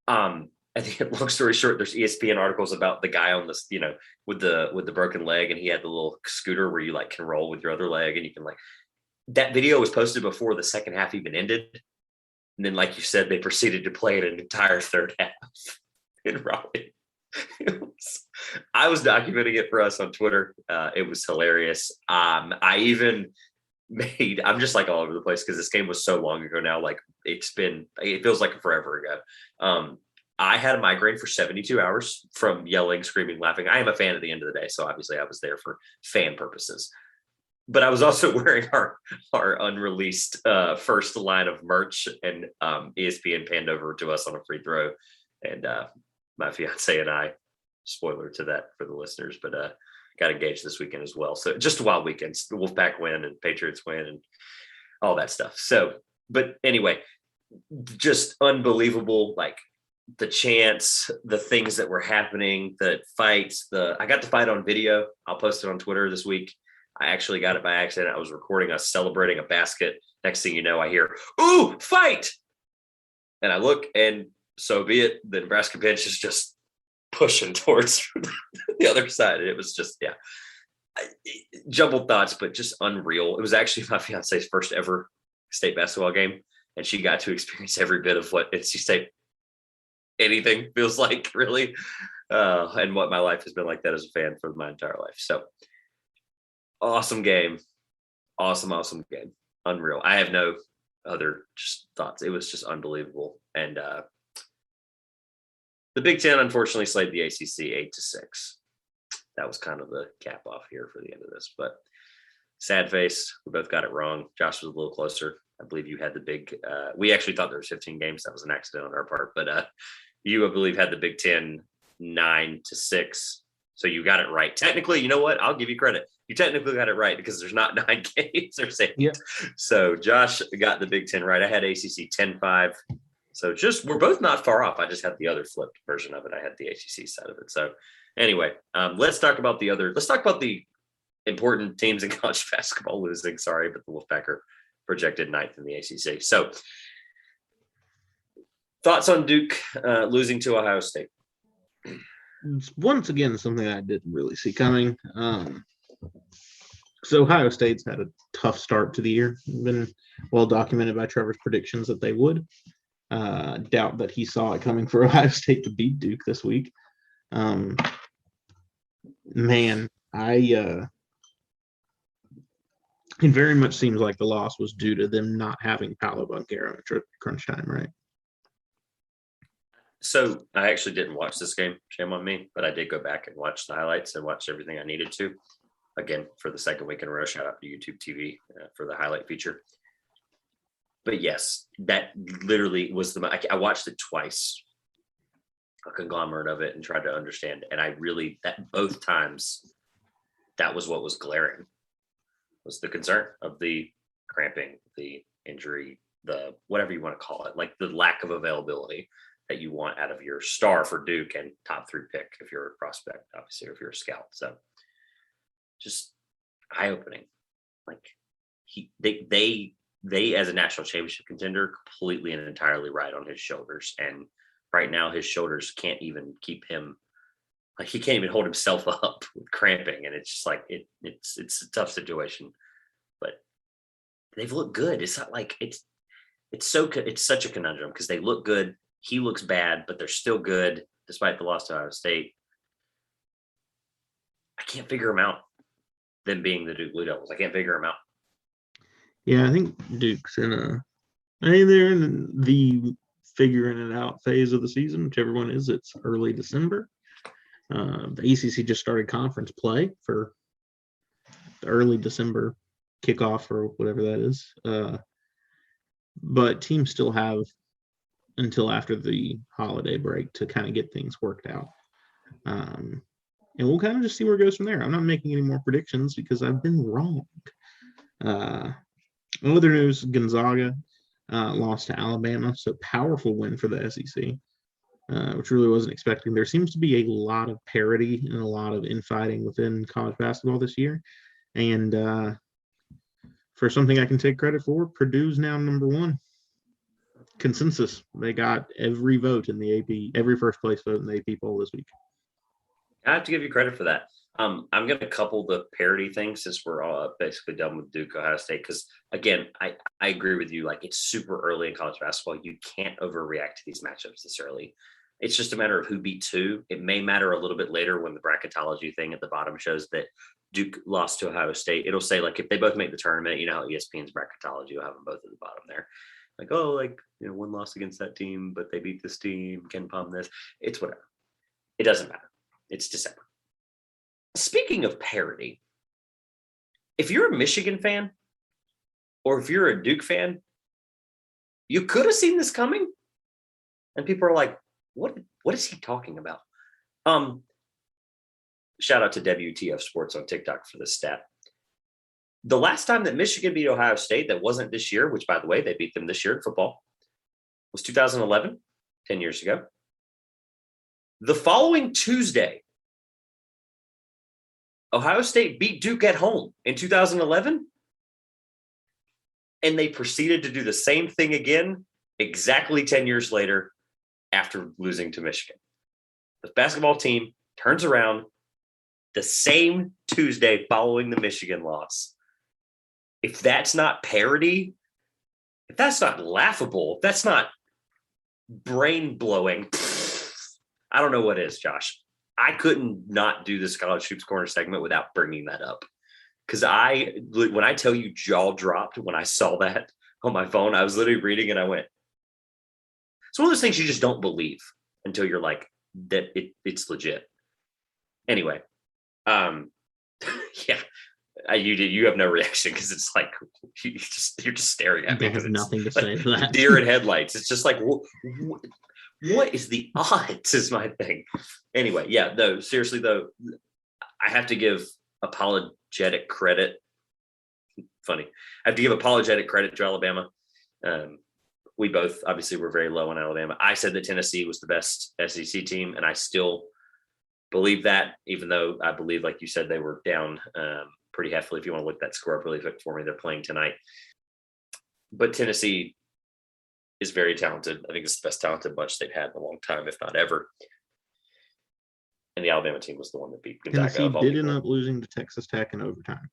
I think, long story short, there's ESPN articles about the guy on this, with the broken leg, and he had the little scooter where you like can roll with your other leg, and you can that video was posted before the second half even ended. And then, like you said, they proceeded to play it an entire third half in Raleigh. I was documenting it for us on Twitter. It was hilarious. I even I'm just like all over the place because this game was so long ago now. Like it feels like forever ago. I had a migraine for 72 hours from yelling, screaming, laughing. I am a fan at the end of the day, so obviously I was there for fan purposes. But I was also wearing our unreleased first line of merch, and ESPN panned over to us on a free throw, and my fiance and I, spoiler to that for the listeners, but got engaged this weekend as well. So just wild weekends. The Wolfpack win and Patriots win and all that stuff. So, but anyway, just unbelievable. Like the chants, the things that were happening, the fights. I got the fight on video. I'll post it on Twitter this week. I actually got it by accident. I was recording us celebrating a basket. Next thing you know, I hear, "Ooh, fight!" And I look, and so be it. The Nebraska bench is just pushing towards the other side. And it was just, jumbled thoughts, but just unreal. It was actually my fiance's first ever state basketball game, and she got to experience every bit of what NC State anything feels like, really, and what my life has been like that as a fan for my entire life. So awesome game. Awesome game. Unreal. I have no other just thoughts. It was just unbelievable. And the Big Ten unfortunately slayed the ACC 8-6. That was kind of the cap off here for the end of this, but sad face. We both got it wrong. Josh was a little closer. I believe you had the big, we actually thought there was 15 games. That was an accident on our part, but you, I believe, had the Big Ten 9-6. So you got it right. Technically, you know what? I'll give you credit. You technically got it right because there's not 9 games. There's 8. Yep. So Josh got the Big Ten right. I had ACC 10-5. So we're both not far off. I just had the other flipped version of it. I had the ACC side of it. So anyway, let's talk about the important teams in college basketball losing. Sorry, but the Wolfpack are projected 9th in the ACC. So thoughts on Duke losing to Ohio State? Once again, something I didn't really see coming. So Ohio State's had a tough start to the year. Been well documented by Trevor's predictions that they would. Doubt that he saw it coming for Ohio State to beat Duke this week. It very much seems like the loss was due to them not having Paolo Banchero at crunch time, right? So I actually didn't watch this game, shame on me, but I did go back and watch the highlights and watch everything I needed to. Again, for the second week in a row, shout out to YouTube TV for the highlight feature. But yes, that literally was I watched it twice, a conglomerate of it, and tried to understand. And that both times, that was what was glaring, was the concern of the cramping, the injury, the whatever you want to call it, like the lack of availability that you want out of your star for Duke and top 3 pick if you're a prospect, obviously, or if you're a scout. So just eye-opening. Like they as a national championship contender completely and entirely ride on his shoulders. And right now his shoulders can't even keep him, like he can't even hold himself up with cramping. And it's just like, it's a tough situation, but they've looked good. It's not like it's such a conundrum because they look good. He looks bad, but they're still good despite the loss to Ohio State. I can't figure them out, them being the Duke Blue Devils. I can't figure them out. Yeah, I think Duke's they're in the figuring it out phase of the season, whichever one is. It's early December. The ACC just started conference play for the early December kickoff or whatever that is. But teams still have until after the holiday break to kind of get things worked out. And we'll kind of just see where it goes from there. I'm not making any more predictions because I've been wrong. Other news, Gonzaga lost to Alabama, so powerful win for the SEC, which really wasn't expecting. There seems to be a lot of parity and a lot of infighting within college basketball this year. And for something I can take credit for, Purdue's now number 1. Consensus. They got every vote in the AP, every first place vote in the AP poll this week. I have to give you credit for that. I'm going to couple the parity thing since we're all basically done with Duke, Ohio State, because again, I agree with you. Like it's super early in college basketball. You can't overreact to these matchups this early. It's just a matter of who beat who. It may matter a little bit later when the bracketology thing at the bottom shows that Duke lost to Ohio State. It'll say, like, if they both make the tournament, you know how ESPN's bracketology will have them both at the bottom there. Like, oh, like, you know, one loss against that team, but they beat this team, Ken Palm this. It's whatever. It doesn't matter. It's December. Speaking of parity, if you're a Michigan fan or if you're a Duke fan, you could have seen this coming. And people are like, what is he talking about? Shout out to WTF Sports on TikTok for this stat. The last time that Michigan beat Ohio State that wasn't this year, which, by the way, they beat them this year in football, was 2011, 10 years ago. The following Tuesday, Ohio State beat Duke at home in 2011, and they proceeded to do the same thing again exactly 10 years later after losing to Michigan. The basketball team turns around the same Tuesday following the Michigan loss. If that's not parody, if that's not laughable, if that's not brain-blowing, I don't know what is, Josh. I couldn't not do this College Hoops Corner segment without bringing that up. Because when I tell you jaw dropped when I saw that on my phone, I was literally reading and I went, it's one of those things you just don't believe until you're like, that it's legit. Anyway, yeah, you have no reaction because it's like you're just staring at me. I have nothing to say to that. Deer in headlights. It's just like, what is the odds? Is my thing. Anyway, yeah, no, seriously though, I have to give apologetic credit. Funny, I have to give apologetic credit to Alabama. We both obviously were very low on Alabama. I said that Tennessee was the best SEC team, and I still believe that, even though I believe, like you said, they were down pretty heavily. If you want to look that score up really quick for me, they're playing tonight. But Tennessee is very talented. I think it's the best talented bunch they've had in a long time, if not ever. And the Alabama team was the one that beat Gonzaga. Tennessee did end up losing to Texas Tech in overtime.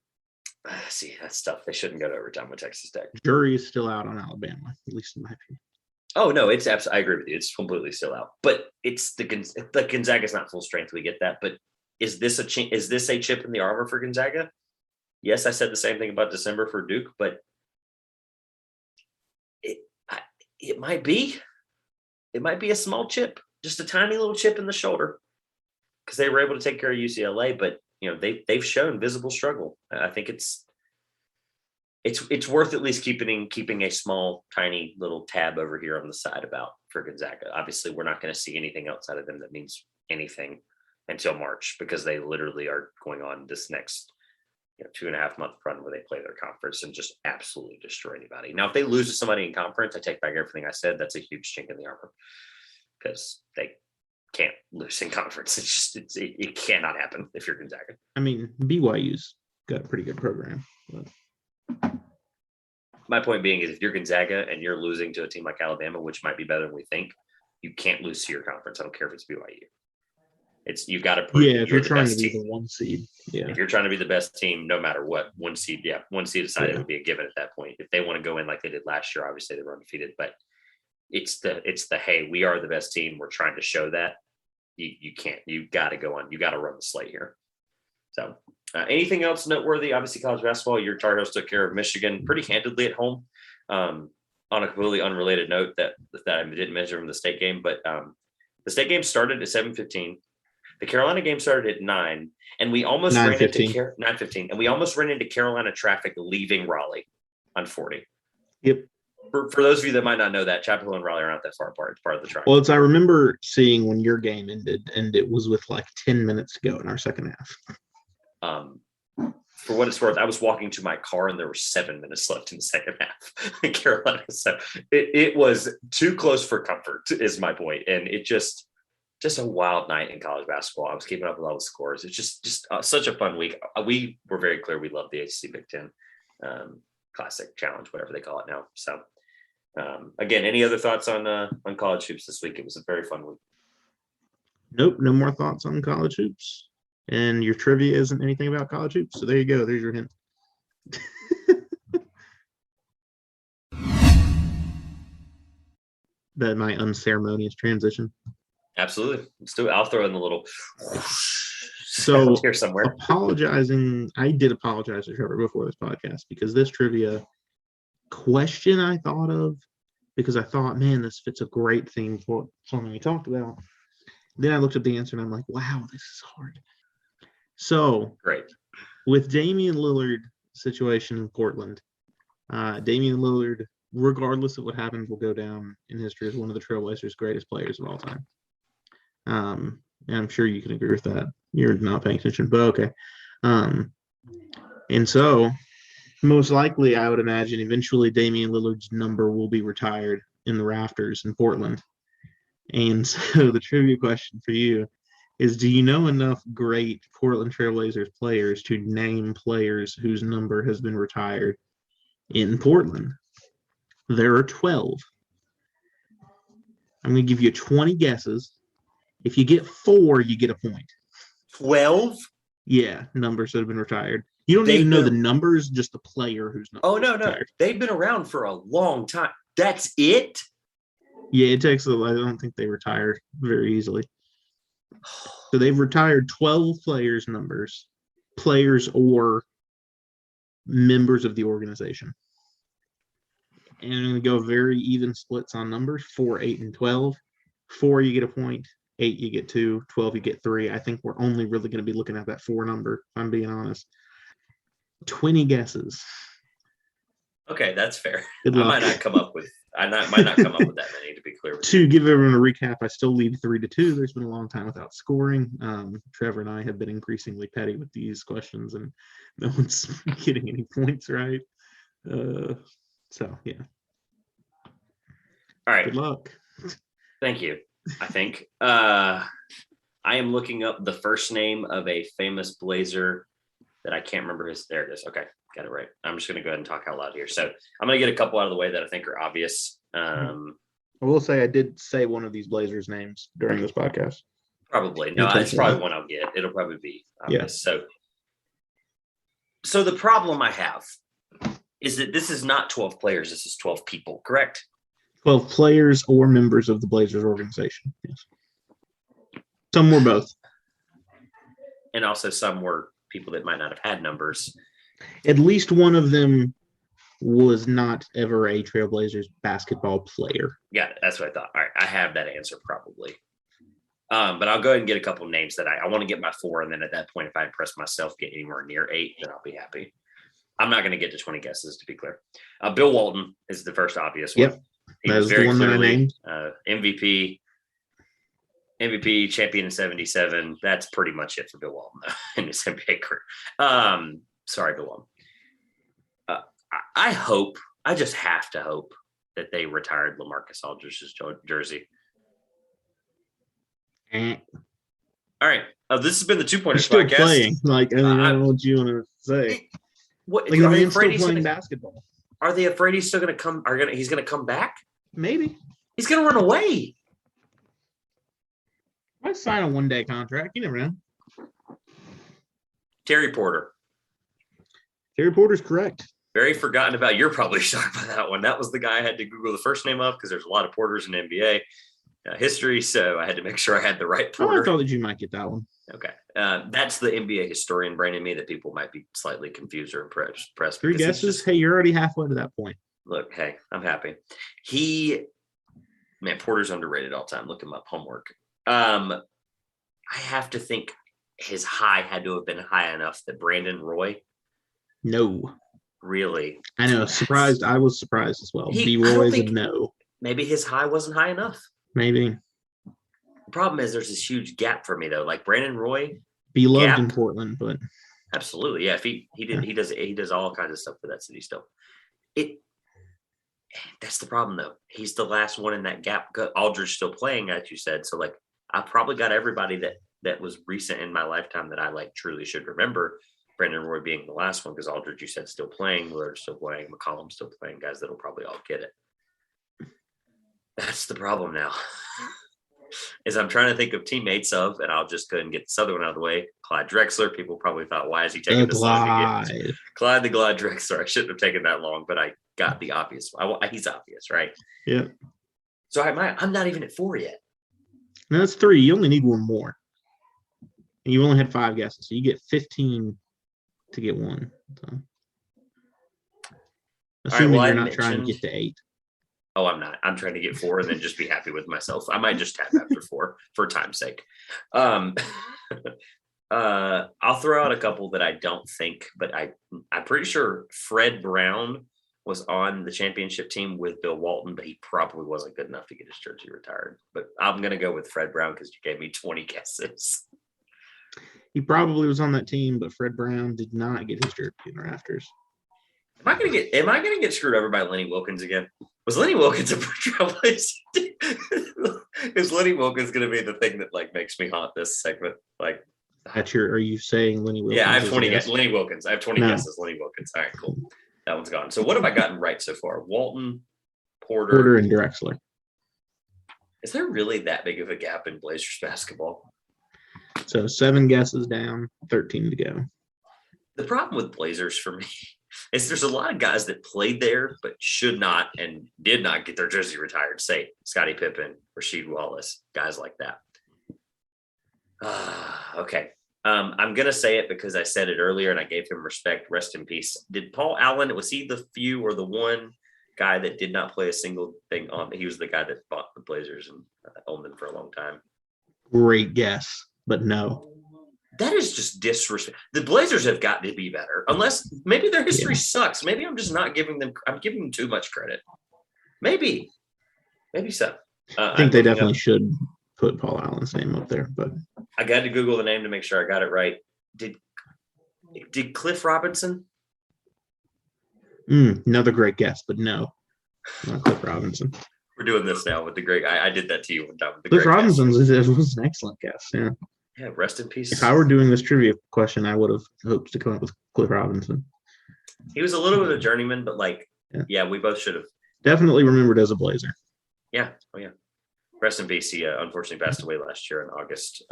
See, that's tough. They shouldn't go to overtime with Texas Tech. Jury is still out on Alabama, at least in my opinion. Oh no, it's absolutely. I agree with you. It's completely still out. But it's the Gonzaga's not full strength. We get that. But is this a chip in the armor for Gonzaga? Yes, I said the same thing about December for Duke, but it might be. It might be a small chip, just a tiny little chip in the shoulder, because they were able to take care of UCLA. But you know they've shown visible struggle. I think it's worth at least keeping a small, tiny little tab over here on the side about for Gonzaga. Obviously, we're not going to see anything outside of them that means anything until March, because they literally are going on this next 2.5 month run where they play their conference and just absolutely destroy anybody. Now, if they lose to somebody in conference, I take back everything I said. That's a huge chink in the armor, because they can't lose in conference. It cannot happen if you're Gonzaga. I mean, BYU's got a pretty good program. But my point being is, if you're Gonzaga and you're losing to a team like Alabama, which might be better than we think, you can't lose to your conference. I don't care if it's BYU. You've got to prove if you're trying to be the 1 seed. Yeah. If you're trying to be the best team, no matter what, 1 seed, yeah, 1 seed aside, it would be a given at that point. If they want to go in like they did last year, obviously they were undefeated, but it's the hey, we are the best team. We're trying to show that. You can't. You got to go on. You got to run the slate here. So, anything else noteworthy? Obviously, college basketball. Your Tar Heels took care of Michigan pretty handedly at home. On a completely unrelated note that I didn't mention from the state game, but the state game started at 7:15. The Carolina game started at 9, and we almost ran into 9:15, and we almost ran into Carolina traffic leaving Raleigh on 40. Yep. For those of you that might not know that, Chapel Hill and Raleigh are not that far apart. It's part of the triangle. Well, I remember seeing when your game ended, and it was with like 10 minutes to go in our second half. For what it's worth, I was walking to my car, and there were 7 minutes left in the second half in Carolina. So it was too close for comfort, is my point. And it just a wild night in college basketball. I was keeping up with all the scores. It's just such a fun week. We were very clear we love the ACC Big Ten Classic Challenge, whatever they call it now. So again, any other thoughts on college hoops this week? It was a very fun week. Nope, no more thoughts on college hoops. And your trivia isn't anything about college hoops. So there you go. There's your hint. That my unceremonious transition. Absolutely. Let's do it. I'll throw in the little So sound here somewhere. I did apologize to Trevor before this podcast because this trivia question I thought of, because I thought, man, this fits a great theme for something we talked about. Then I looked at the answer and I'm like, wow, this is hard. So Great. with Damian Lillard situation in Portland, Damian Lillard, regardless of what happens, will go down in history as one of the Trailblazers' greatest players of all time. And I'm sure you can agree with that. You're not paying attention, but okay. And so, most likely, I would imagine eventually Damian Lillard's number will be retired in the rafters in Portland. And so the trivia question for you is, do you know enough great Portland Trailblazers players to name players whose number has been retired in Portland? There are 12. I'm going to give you 20 guesses. If you get 4, you get a point. 12? Yeah, numbers that have been retired. You don't even know the numbers, just the player whose number. Oh, no. They've been around for a long time. That's it? Yeah, it takes I don't think they retire very easily. So they've retired 12 players' numbers, players or members of the organization. And I'm going to go very even splits on numbers, 4, 8, and 12. 4, you get a point. 8, you get 2. 12, you get 3. I think we're only really going to be looking at that 4 number, if I'm being honest. 20 guesses. Okay, that's fair. Good luck. I might not come up with that many, to be clear. To give everyone a recap, I still lead 3-2. There's been a long time without scoring. Trevor and I have been increasingly petty with these questions, and no one's getting any points right. So, yeah. All right. Good luck. Thank you. I think I am looking up the first name of a famous Blazer that I can't remember his. There it is. Okay, got it right. I'm just going to go ahead and talk out loud here. So I'm going to get a couple out of the way that I think are obvious. I will say I did say one of these Blazers' names during this podcast. Probably. No, it's probably one I'll get. It'll probably be obvious. Yeah. So the problem I have is that this is not 12 players. This is 12 people, correct? 12 players or members of the Blazers organization. Yes. Some were both. And also some were people that might not have had numbers. At least one of them was not ever a Trailblazers basketball player. Yeah, that's what I thought. All right, I have that answer probably. But I'll go ahead and get a couple of names that I want to get my 4, and then at that point, if I impress myself, get anywhere near 8, then I'll be happy. I'm not going to get to 20 guesses, to be clear. Bill Walton is the first obvious one. Yep. He was very clearly MVP, champion in 77. That's pretty much it for Bill Walton in his NBA career. Sorry, Bill Walton. I just have to hope that they retired LaMarcus Aldridge's jersey. All right. This has been the 2-Pointers still podcast. Playing. I don't know what you want to say. What, are they still playing basketball? Are they afraid he's still going to come? He's going to come back? Maybe. He's going to run away. Might sign a 1-day contract. You never know. Terry Porter. Terry Porter's correct. Very forgotten about. You're probably shocked by that one. That was the guy I had to Google the first name of because there's a lot of Porters in NBA history, so I had to make sure I had the right Porter. I thought that you might get that one. Okay. That's the NBA historian brain in me that people might be slightly confused or impressed. 3 guesses? Hey, you're already halfway to that point. Look, hey, I'm happy. Porter's underrated all the time. Look him up. Homework. I have to think his high had to have been high enough that Brandon Roy. No. Really? I know. Surprised. I was surprised as well. B. Roy is a no. Maybe his high wasn't high enough. Maybe. The problem is there's this huge gap for me though. Like Brandon Roy. Be loved in Portland, but absolutely. Yeah. If he does all kinds of stuff for that city still. That's the problem though. He's the last one in that gap. Aldridge still playing, as you said. So like I probably got everybody that was recent in my lifetime that I like truly should remember. Brandon Roy being the last one because Aldridge, you said, still playing. Lillard still playing. McCollum still playing. Guys that'll probably all get it. That's the problem now. Is I'm trying to think of teammates of, and I'll just go ahead and get this other one out of the way. Clyde Drexler. People probably thought, why is he taking this long again? Clyde the Glide Drexler. I shouldn't have taken that long, but I got the obvious. He's obvious, right? Yeah. So I'm not even at 4 yet. No, that's 3. You only need one more. And you only had 5 guesses, so you get 15 to get one. So. Assuming well, you're I not trying to mentioned. get to 8. Oh, I'm not. I'm trying to get 4 and then just be happy with myself. I might just tap after 4 for time's sake. I'll throw out a couple that I don't think, but I'm pretty sure Fred Brown was on the championship team with Bill Walton, but he probably wasn't good enough to get his jersey retired. But I'm going to go with Fred Brown because you gave me 20 guesses. He probably was on that team, but Fred Brown did not get his jersey in the rafters. Am I gonna get screwed over by Lenny Wilkens again? Was Lenny Wilkens a Trailblazer? Is Lenny Wilkens gonna be the thing that like makes me haunt this segment? Like, Are you saying Lenny Wilkens? yeah, I have 20 guesses. Lenny Wilkens. I have 20 No. guesses. Lenny Wilkens. All right, cool. That one's gone. So what have I gotten right so far? Walton, Porter, and Drexler. Is there really that big of a gap in Blazers basketball? So 7 guesses down, 13 to go. The problem with Blazers for me is there's a lot of guys that played there but should not and did not get their jersey retired. Say Scottie Pippen, Rasheed Wallace, guys like that. Okay. I'm going to say it because I said it earlier and I gave him respect. Rest in peace. Did Paul Allen, was he the few or the one guy that did not play a single thing on? He was the guy that bought the Blazers and owned them for a long time. Great guess, but no. That is just disrespect. The Blazers have got to be better, unless maybe their history sucks. Maybe I'm just not giving them. I'm giving them too much credit. Maybe so. I think they definitely should put Paul Allen's name up there, but I got to Google the name to make sure I got it right. Did Cliff Robinson? Another great guess, but no, not Cliff Robinson. We're doing this now with the great. I did that to you one time. With the Cliff Robinson was an excellent guess. Yeah. Yeah, rest in peace. If I were doing this trivia question, I would have hoped to come up with Cliff Robinson. He was a little bit of a journeyman, but yeah, we both should have. Definitely remembered as a Blazer. Yeah. Oh, yeah. Rest in peace. He unfortunately passed away last year in August.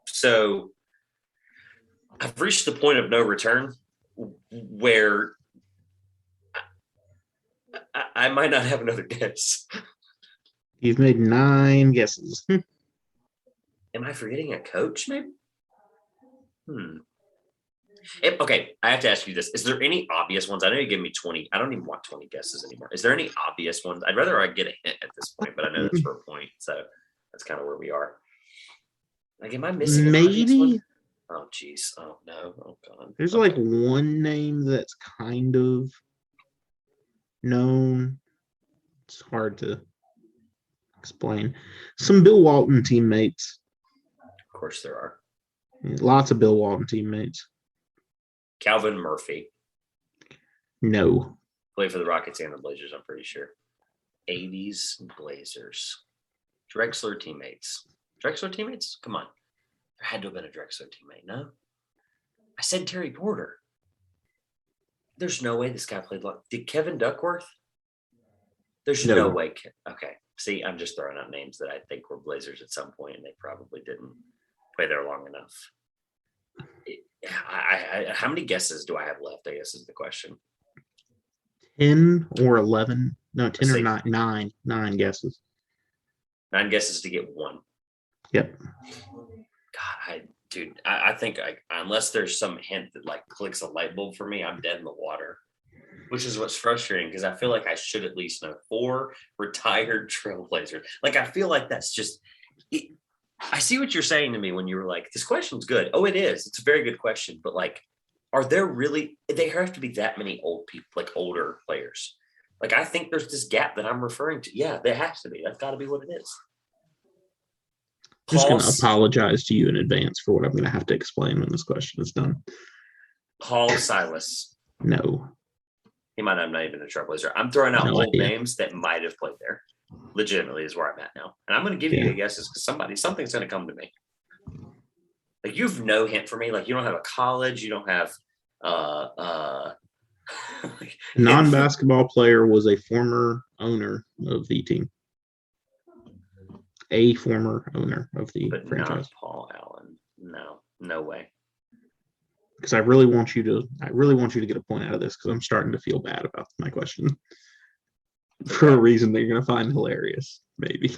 So I've reached the point of no return where I might not have another guess. You've made 9 guesses. Am I forgetting a coach, maybe? Okay, I have to ask you this. Is there any obvious ones? I know you gave me 20. I don't even want 20 guesses anymore. Is there any obvious ones? I'd rather I get a hint at this point, but I know that's for a point. So that's kind of where we are. Like, am I missing an obvious one? Oh, geez. Oh, no. Oh, God. There's like one name that's kind of known. It's hard to explain. Some Bill Walton teammates. Of course there are. Lots of Bill Walton teammates. Calvin Murphy. No. Played for the Rockets and the Blazers, I'm pretty sure. 80s Blazers. Drexler teammates. Drexler teammates? Come on. There had to have been a Drexler teammate, no? I said Terry Porter. There's no way this guy played long. Did Kevin Duckworth? There's no way. Okay. See, I'm just throwing out names that I think were Blazers at some point, and they probably didn't play there long enough. How many guesses do I have left, I guess is the question. 10 or 11. No, 10 or 9. 9 guesses. 9 guesses to get 1. Yep. God, I think unless there's some hint that like clicks a light bulb for me, I'm dead in the water. Which is what's frustrating because I feel like I should at least know 4 retired Trailblazers. Like, I feel like that's just it. I see what you're saying to me when you were like, this question's good. Oh, it is. It's a very good question. But like, are there really, there have to be that many old people, like older players. Like, I think there's this gap that I'm referring to. Yeah, there has to be. That's got to be what it is. I'm just going to apologize to you in advance for what I'm going to have to explain when this question is done. Paul Silas. No. He might not even a Trailblazer. I'm throwing out old names that might have played there. Legitimately is where I'm at now. And I'm going to give you the guesses because something's going to come to me. Like, you've no hint for me. Like, you don't have a college. You don't have non-basketball player was a former owner of the team. A former owner of the franchise. Not Paul Allen. No way. Because I really want you to get a point out of this because I'm starting to feel bad about my question. For a reason that you're going to find hilarious, maybe.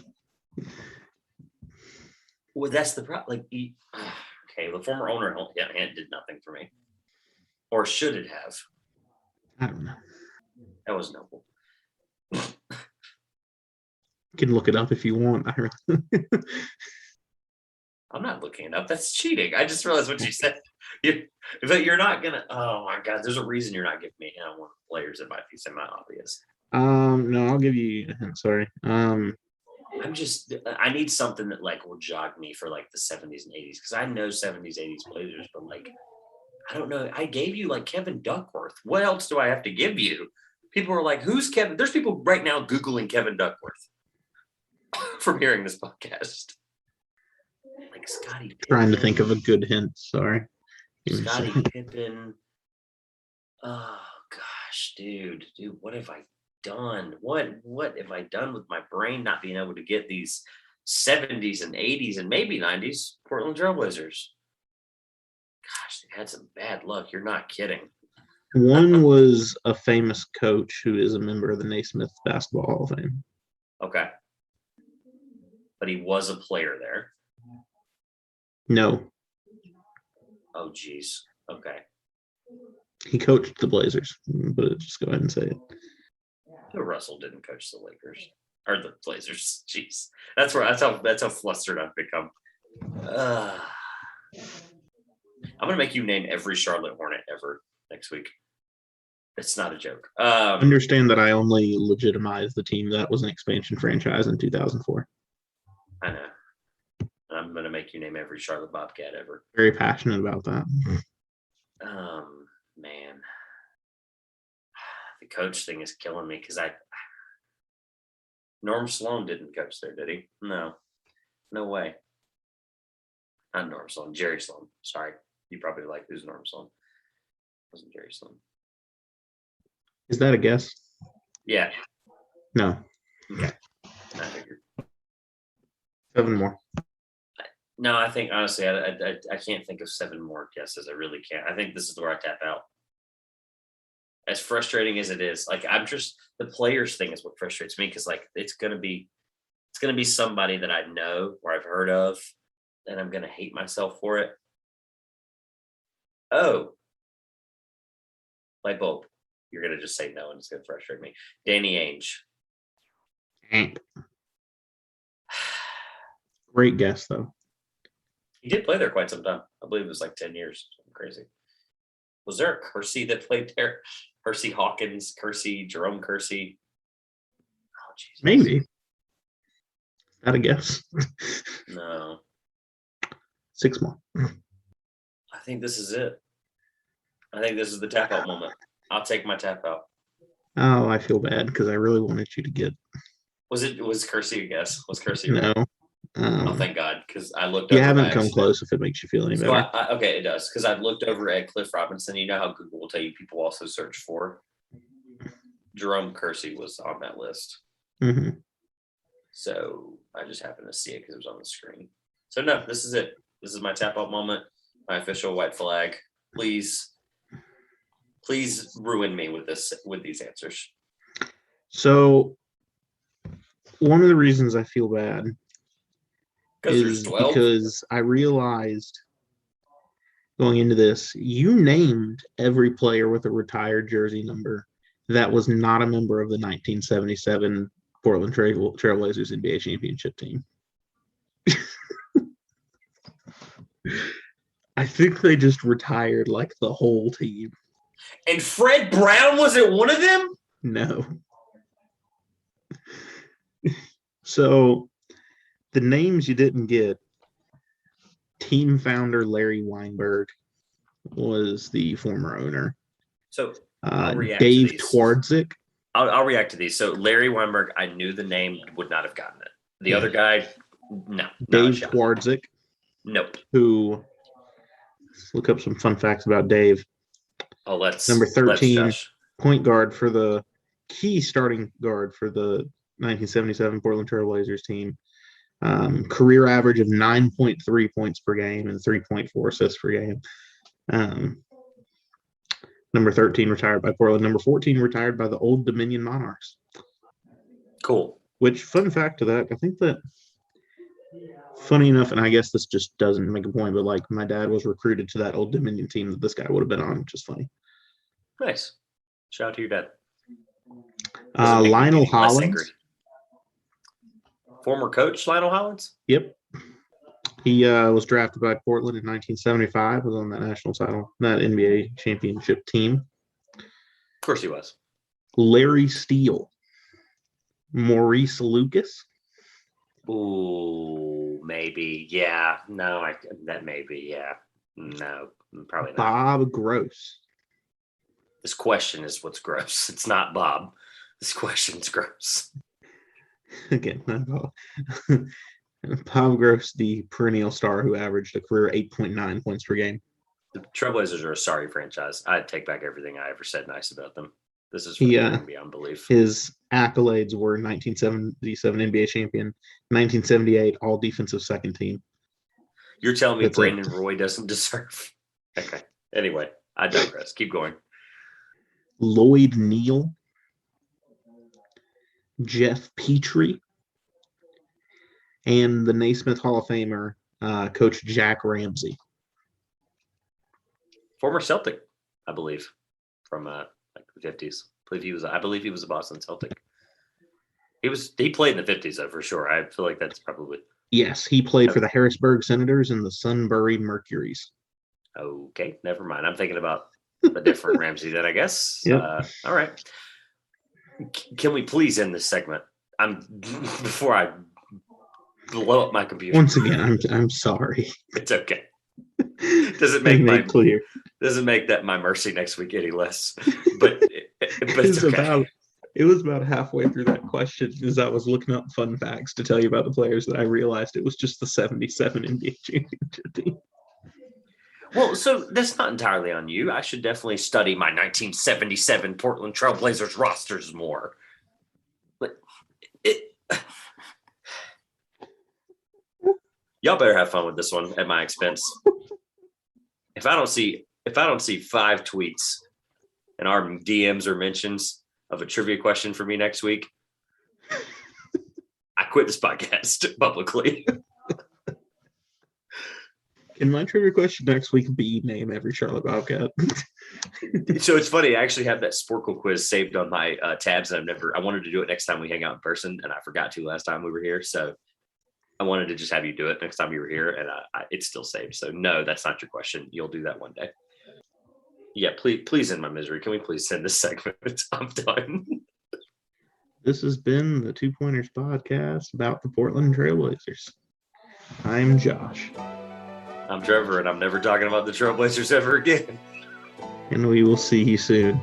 Well, that's the problem. Like, okay, the former owner did nothing for me, or should it have? I don't know. That was noble. You can look it up if you want. I'm not looking it up. That's cheating. I just realized what you said. But you're not gonna. Oh my God, there's a reason you're not giving me one players that might be semi-obvious. No, I'll give you a hint. Sorry. I need something that like will jog me for like the 70s and 80s because I know 70s, 80s Blazers, but like I don't know. I gave you like Kevin Duckworth. What else do I have to give you? People are like, who's Kevin? There's people right now Googling Kevin Duckworth from hearing this podcast. Like Scottie Pippen. Trying to think of a good hint. Sorry. Scottie Pippen. Oh gosh, dude, what have I done? What have I done with my brain not being able to get these 70s and 80s and maybe 90s Portland Trailblazers? Gosh, they had some bad luck. You're not kidding. One was a famous coach who is a member of the Naismith Basketball Hall of Fame. Okay. But he was a player there. No. Oh, geez. Okay. He coached the Blazers, but just go ahead and say it. Bill Russell didn't coach the Lakers or the Blazers. Jeez, that's how flustered I've become. I'm gonna make you name every Charlotte Hornet ever next week. It's not a joke. Understand that I only legitimized the team that was an expansion franchise in 2004. I know. I'm gonna make you name every Charlotte Bobcat ever. Very passionate about that. Man, the coach thing is killing me because Norm Sloan didn't coach there, did he? No way. Not Norm Sloan, Jerry Sloan. Sorry, you probably like who's Norm Sloan. It wasn't Jerry Sloan. Is that a guess? Yeah. No. Okay. I figured. 7 more. No, I think honestly, I can't think of 7 more guesses. I really can't. I think this is where I tap out. As frustrating as it is, like the players thing is what frustrates me because like it's gonna be somebody that I know or I've heard of, and I'm gonna hate myself for it. Oh, light bulb. You're gonna just say no, and it's gonna frustrate me. Danny Ainge. Great guess though. He did play there quite some time. I believe it was like 10 years. Something crazy. Was there a Kersey that played there? Kersey Hawkins, Jerome Kersey. Oh, Jesus. Maybe. Not a guess. No. 6 more. I think this is it. I think this is the tap out moment. I'll take my tap out. Oh, I feel bad because I really wanted you to get. Was Kersey a guess? Was Kersey No. right? Oh, thank God, because I looked. You haven't come close. If it makes you feel any better. Okay, it does because I've looked over at Cliff Robinson. You know how Google will tell you people also search for. Jerome Kersey was on that list. Mm-hmm. So I just happened to see it because it was on the screen. So no, this is it. This is my tap out moment. My official white flag. Please ruin me with these answers. So one of the reasons I feel bad is because I realized going into this, you named every player with a retired jersey number that was not a member of the 1977 Portland Trailblazers NBA championship team. I think they just retired like the whole team. And Fred Brown wasn't one of them? No. So the names you didn't get, team founder Larry Weinberg was the former owner. So Dave Twardzik. I'll react to these. So Larry Weinberg, I knew the name, would not have gotten it. The other guy, no. Dave Twardzik. Nope. Who, let's look up some fun facts about Dave. Oh, number 13, point guard for the key starting guard for the 1977 Portland Trailblazers team. Career average of 9.3 points per game and 3.4 assists per game. Number 13 retired by Portland. Number 14 retired by the Old Dominion Monarchs. Cool. Which, fun fact to that, I think that Funny enough, and I guess this just doesn't make a point, but like my dad was recruited to that Old Dominion team that this guy would have been on, which is funny. Nice. Shout out to your dad. Doesn't make me Lionel any less angry. Hollins. Former coach Lionel Hollins? Yep. He was drafted by Portland in 1975, was on that national title, that NBA championship team. Of course he was. Larry Steele. Maurice Lucas. Ooh, maybe. Yeah. No, that may be. Yeah. No, probably not. Bob Gross. This question is what's gross. It's not Bob. This question's gross. Again, Bob Gross, the perennial star who averaged a career 8.9 points per game. The Trailblazers are a sorry franchise. I'd take back everything I ever said nice about them. This is beyond belief. His accolades were 1977 NBA champion, 1978 all defensive second team. You're telling me Brandon Roy doesn't deserve? Okay. Anyway, I digress. Keep going. Lloyd Neal, Jeff Petrie, and the Naismith Hall of Famer, Coach Jack Ramsey. Former Celtic, I believe, from like the 50s. I believe he was a Boston Celtic. He played in the 50s though, for sure. I feel like that's probably. Yes, he played for the Harrisburg Senators and the Sunbury Mercuries. Okay, never mind. I'm thinking about a different Ramsey then, I guess. Yep. All right. Can we please end this segment? Before I blow up my computer. Once again, I'm sorry. It's okay. Doesn't make clear. My mercy next week any less. But it's okay. It was about halfway through that question as I was looking up fun facts to tell you about the players that I realized it was just the 77 NBA championship team. Well, so that's not entirely on you. I should definitely study my 1977 Portland Trailblazers rosters more. But y'all better have fun with this one at my expense. If I don't see 5 tweets in our DMs or mentions of a trivia question for me next week, I quit this podcast publicly. Can my trivia question next week be name every Charlotte Bobcat? So it's funny. I actually have that Sporkle quiz saved on my tabs, and I wanted to do it next time we hang out in person, and I forgot to last time we were here. So I wanted to just have you do it next time you were here, and it's still saved. So no, that's not your question. You'll do that one day. Yeah, please end my misery. Can we please send this segment? I'm done. This has been the 2 Pointers podcast about the Portland Trailblazers. I'm Josh. I'm Trevor, and I'm never talking about the Trailblazers ever again. And we will see you soon.